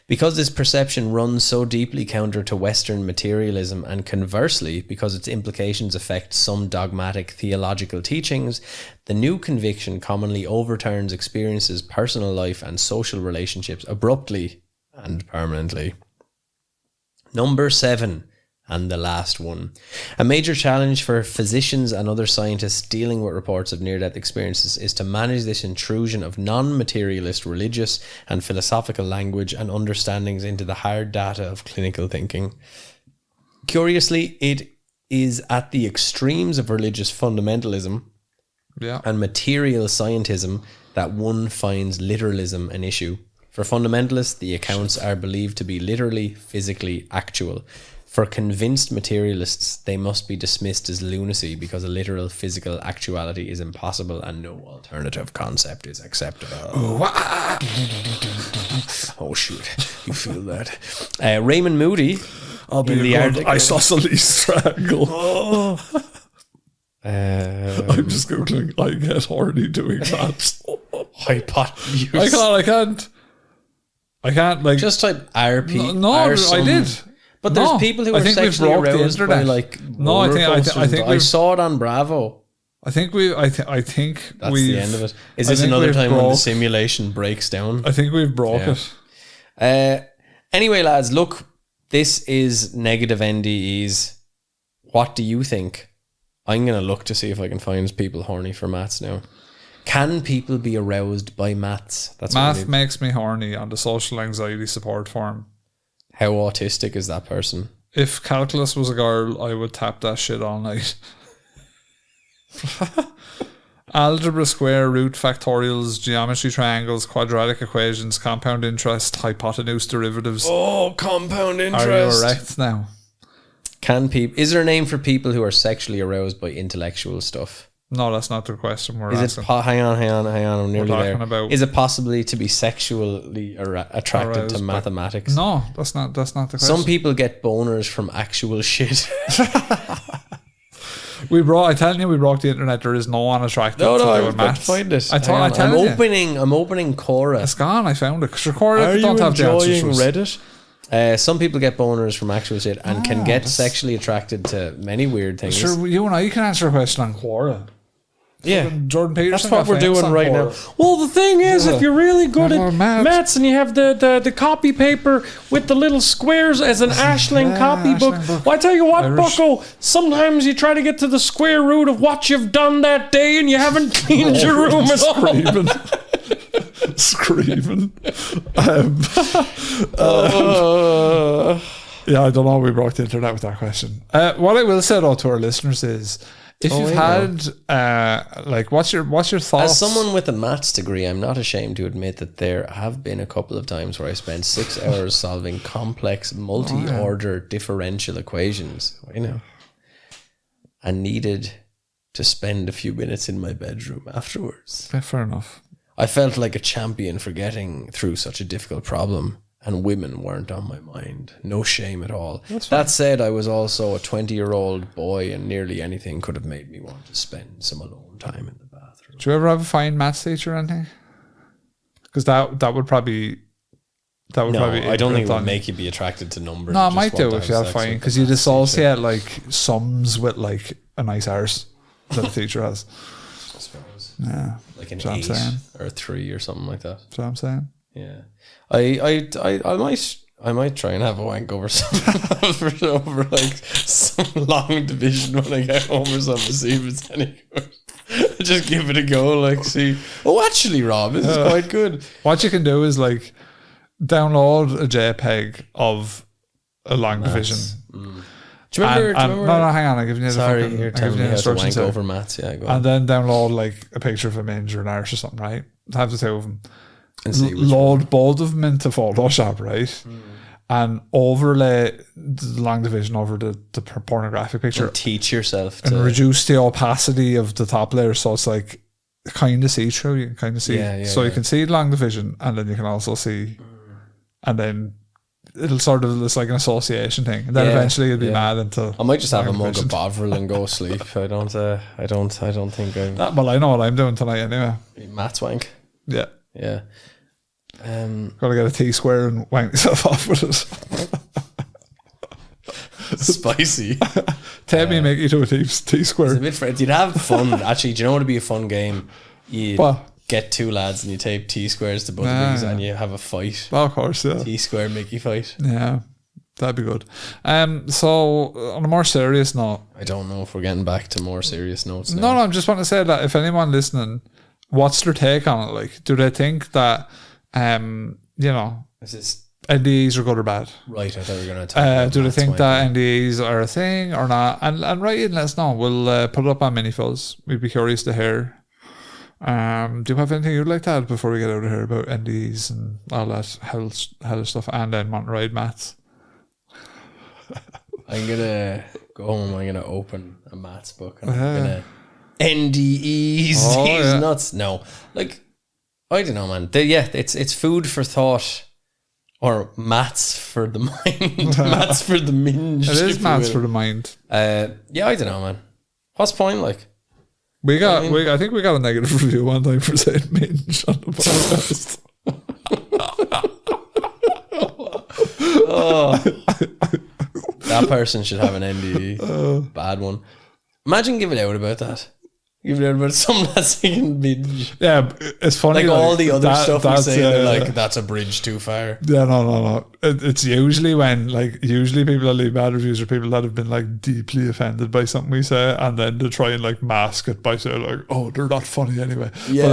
[SPEAKER 3] Because this perception runs so deeply counter to Western materialism, and conversely, because its implications affect some dogmatic theological teachings, the new conviction commonly overturns experiences, personal life, and social relationships abruptly and permanently. Number 7, and the last one. A major challenge for physicians and other scientists dealing with reports of near-death experiences is to manage this intrusion of non-materialist religious and philosophical language and understandings into the hard data of clinical thinking. Curiously, it is at the extremes of religious fundamentalism and material scientism that one finds literalism an issue. For fundamentalists, the accounts are believed to be literally, physically actual. For convinced materialists, they must be dismissed as lunacy because a literal physical actuality is impossible and no alternative concept is acceptable. Oh shoot, you feel that. Raymond Moody,
[SPEAKER 2] I'll be
[SPEAKER 3] in the article.
[SPEAKER 2] isosceles triangle. I'm just googling. I get horny doing that.
[SPEAKER 3] Hypotenuse.
[SPEAKER 2] I can't like
[SPEAKER 3] just type RP.
[SPEAKER 2] No, I did.
[SPEAKER 3] But there's people who are sexually aroused by like I saw it on Bravo.
[SPEAKER 2] I think that's
[SPEAKER 3] the end of it. Is this another time when the simulation breaks down?
[SPEAKER 2] I think we've broke it.
[SPEAKER 3] Anyway, lads, look, this is negative NDEs. What do you think? I'm gonna look to see if I can find people horny for maths now. Can people be aroused by maths? That's
[SPEAKER 2] math makes me horny on the social anxiety support forum.
[SPEAKER 3] How autistic is that person?
[SPEAKER 2] If calculus was a girl, I would tap that shit all night. Algebra, square root, factorials, geometry, triangles, quadratic equations, compound interest, hypotenuse derivatives.
[SPEAKER 3] Oh, compound interest.
[SPEAKER 2] Are you erect now?
[SPEAKER 3] Is there a name for people who are sexually aroused by intellectual stuff?
[SPEAKER 2] No, that's not the question we're
[SPEAKER 3] asking. Hang on, I'm nearly there. Is it possibly to be sexually attracted to mathematics?
[SPEAKER 2] No, that's not the question.
[SPEAKER 3] Some people get boners from actual shit.
[SPEAKER 2] We broke the internet. There is no one attracted to
[SPEAKER 3] I've
[SPEAKER 2] maths.
[SPEAKER 3] To find it. I'm opening Quora.
[SPEAKER 2] It's gone. I found it. Quora
[SPEAKER 3] Are
[SPEAKER 2] don't
[SPEAKER 3] you
[SPEAKER 2] have
[SPEAKER 3] enjoying Reddit? Some people get boners from actual shit and can get sexually attracted to many weird things.
[SPEAKER 2] Sure, you and I can answer a question on Quora.
[SPEAKER 3] Yeah,
[SPEAKER 2] Jordan Peterson.
[SPEAKER 3] That's what we're doing right now. Well, the thing is, if you're really good at maths and you have the copy paper with the little squares as an Ashling copybook, well, I tell you what, Bucko, sometimes you try to get to the square root of what you've done that day and you haven't cleaned your room at all. Screaming.
[SPEAKER 2] Yeah, I don't know. We broke the internet with that question. What I will say though to our listeners is, if you've had what's your thoughts?
[SPEAKER 3] As someone with a maths degree, I'm not ashamed to admit that there have been a couple of times where I spent 6 hours solving complex multi-order differential equations. And needed to spend a few minutes in my bedroom afterwards.
[SPEAKER 2] Yeah, fair enough.
[SPEAKER 3] I felt like a champion for getting through such a difficult problem, and women weren't on my mind. No shame at all. That said, I was also a 20-year-old boy, and nearly anything could have made me want to spend some alone time in the bathroom.
[SPEAKER 2] Do you ever have a fine maths teacher or anything? Because that would probably...
[SPEAKER 3] I don't think it would make you be attracted to numbers.
[SPEAKER 2] No, it might do if you have fine, because you'd associate sums with a nice arse that a teacher has.
[SPEAKER 3] I suppose.
[SPEAKER 2] Yeah.
[SPEAKER 3] Like an 8 or a 3 or something like that.
[SPEAKER 2] That's what I'm saying.
[SPEAKER 3] Yeah. I might try and have a wank over some some long division when I get home or something to see if it's any good. Just give it a go, see. Oh, actually, Rob, this is quite good.
[SPEAKER 2] What you can do is download a JPEG of a long division.
[SPEAKER 3] Do you remember?
[SPEAKER 2] No, hang on. I'm giving you
[SPEAKER 3] you're telling me how to wank over maths. Yeah, go on.
[SPEAKER 2] And then download a picture of a minge or an arse or something, right? Have the two of them.
[SPEAKER 3] And see
[SPEAKER 2] load both of them into Photoshop, right? And overlay the long division over the pornographic picture.
[SPEAKER 3] And teach yourself
[SPEAKER 2] to... And reduce the opacity of the top layer so it's kind of see-through. You can kind of see. You can see long division and then you can also see... And then it'll sort of, it's like an association thing, and then eventually you'll be mad until
[SPEAKER 3] I might just have a mug of Bovril and go sleep. I don't think I'm.
[SPEAKER 2] Well, I know what I'm doing tonight anyway.
[SPEAKER 3] Matt's wank.
[SPEAKER 2] Yeah.
[SPEAKER 3] Gotta
[SPEAKER 2] get a T-square and wank yourself off with it.
[SPEAKER 3] Spicy.
[SPEAKER 2] Take me and make you to a T-square.
[SPEAKER 3] It's a bit Fred. You'd have fun. Actually, do you know what would be a fun game? You get two lads and you tape T-squares to both of these and you have a fight.
[SPEAKER 2] Well, of course, yeah.
[SPEAKER 3] T-square Mickey fight.
[SPEAKER 2] Yeah, that'd be good. So, on a more serious note,
[SPEAKER 3] I don't know if we're getting back to more serious notes now.
[SPEAKER 2] No, I'm just want to say that if anyone listening, what's their take on it? Like, do they think that, you know,
[SPEAKER 3] is this
[SPEAKER 2] NDEs are good or bad?
[SPEAKER 3] Right, I thought we were going to talk about
[SPEAKER 2] do they think that NDEs are a thing or not? And write in, let us know. We'll put it up on Minifills. We'd be curious to hear. Do you have anything you'd like to add before we get out of here about NDEs and all that hellish stuff, and then Monterey maths?
[SPEAKER 3] I'm gonna go home. I'm gonna open a maths book and I'm gonna NDEs. These nuts. No, like I don't know, man. It's food for thought, or maths for the mind. Maths for the minge.
[SPEAKER 2] It is maths for the mind.
[SPEAKER 3] I don't know, man. What's the point? Like,
[SPEAKER 2] I think we got a negative review one time for saying minge on the podcast.
[SPEAKER 3] That person should have an NDE. Bad one. Imagine giving out about that. Giving out about something that's saying binge.
[SPEAKER 2] Yeah, it's funny.
[SPEAKER 3] Like all the other stuff we say, they're like, that's a bridge too far.
[SPEAKER 2] Yeah, no. It's usually people that leave bad reviews are people that have been like deeply offended by something we say, and then they try and like mask it by saying like, oh, they're not funny anyway.
[SPEAKER 3] Yeah,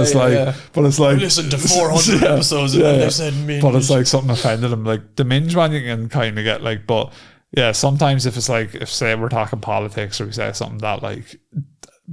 [SPEAKER 2] but it's like
[SPEAKER 3] listen to 400 episodes and then they said minge.
[SPEAKER 2] But it's like something offended them. Like the minge one you can kind of get like, but yeah, sometimes if it's like, if say we're talking politics or we say something that like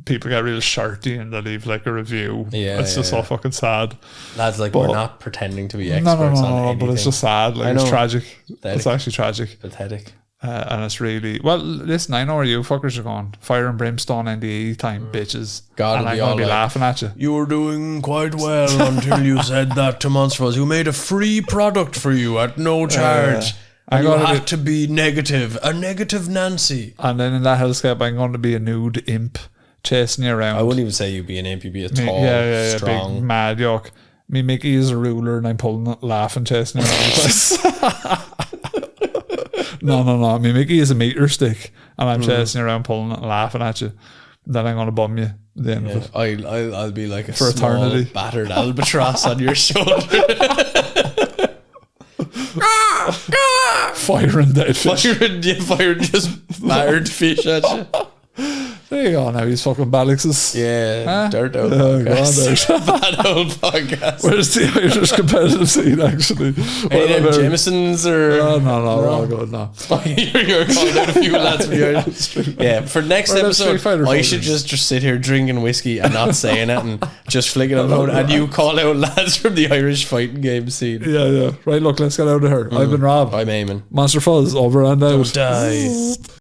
[SPEAKER 2] people get real shirty and they leave like a review. It's just so fucking sad.
[SPEAKER 3] Lads, like, we're not pretending to be experts on anything.
[SPEAKER 2] But it's just sad. Like, it's tragic.
[SPEAKER 3] Pathetic.
[SPEAKER 2] It's actually tragic.
[SPEAKER 3] Pathetic.
[SPEAKER 2] And it's really, well, listen, I know where you fuckers are going. Fire and brimstone NDE time, bitches.
[SPEAKER 3] God,
[SPEAKER 2] and I'm going to be laughing at you.
[SPEAKER 3] You were doing quite well until you said that to Monsterfuss, who made a free product for you at no charge. And you have to be negative. A negative Nancy.
[SPEAKER 2] And then in that hellscape, I'm going to be a nude imp chasing you around.
[SPEAKER 3] I wouldn't even say you'd be an imp, you'd be a tall, strong,
[SPEAKER 2] big mad yoke. Me Mickey is a ruler and I'm pulling it, laughing, chasing you around the place. No. Me Mickey is a meter stick and I'm chasing you around, pulling it, laughing at you. Then I'm going to bum you at the end of it.
[SPEAKER 3] I'll be like a
[SPEAKER 2] for
[SPEAKER 3] small,
[SPEAKER 2] eternity,
[SPEAKER 3] battered albatross on your shoulder.
[SPEAKER 2] Firing dead fish.
[SPEAKER 3] Firing just battered fish at you.
[SPEAKER 2] There you go now, he's fucking Balix's.
[SPEAKER 3] Yeah, dirt old podcast. Bad old podcast.
[SPEAKER 2] Where's the Irish competitive scene actually?
[SPEAKER 3] Any of Jamesons or...
[SPEAKER 2] No, all good, no.
[SPEAKER 3] You're calling out a few lads from the Irish. Yeah, for next episode, I should just sit here drinking whiskey and not saying it and just flicking it out and you call out lads from the Irish fighting game scene.
[SPEAKER 2] Yeah. Right, look, let's get out of here. I've been Rob.
[SPEAKER 3] I'm Eamon.
[SPEAKER 2] Monster Fuzz, over and out.
[SPEAKER 3] Don't die.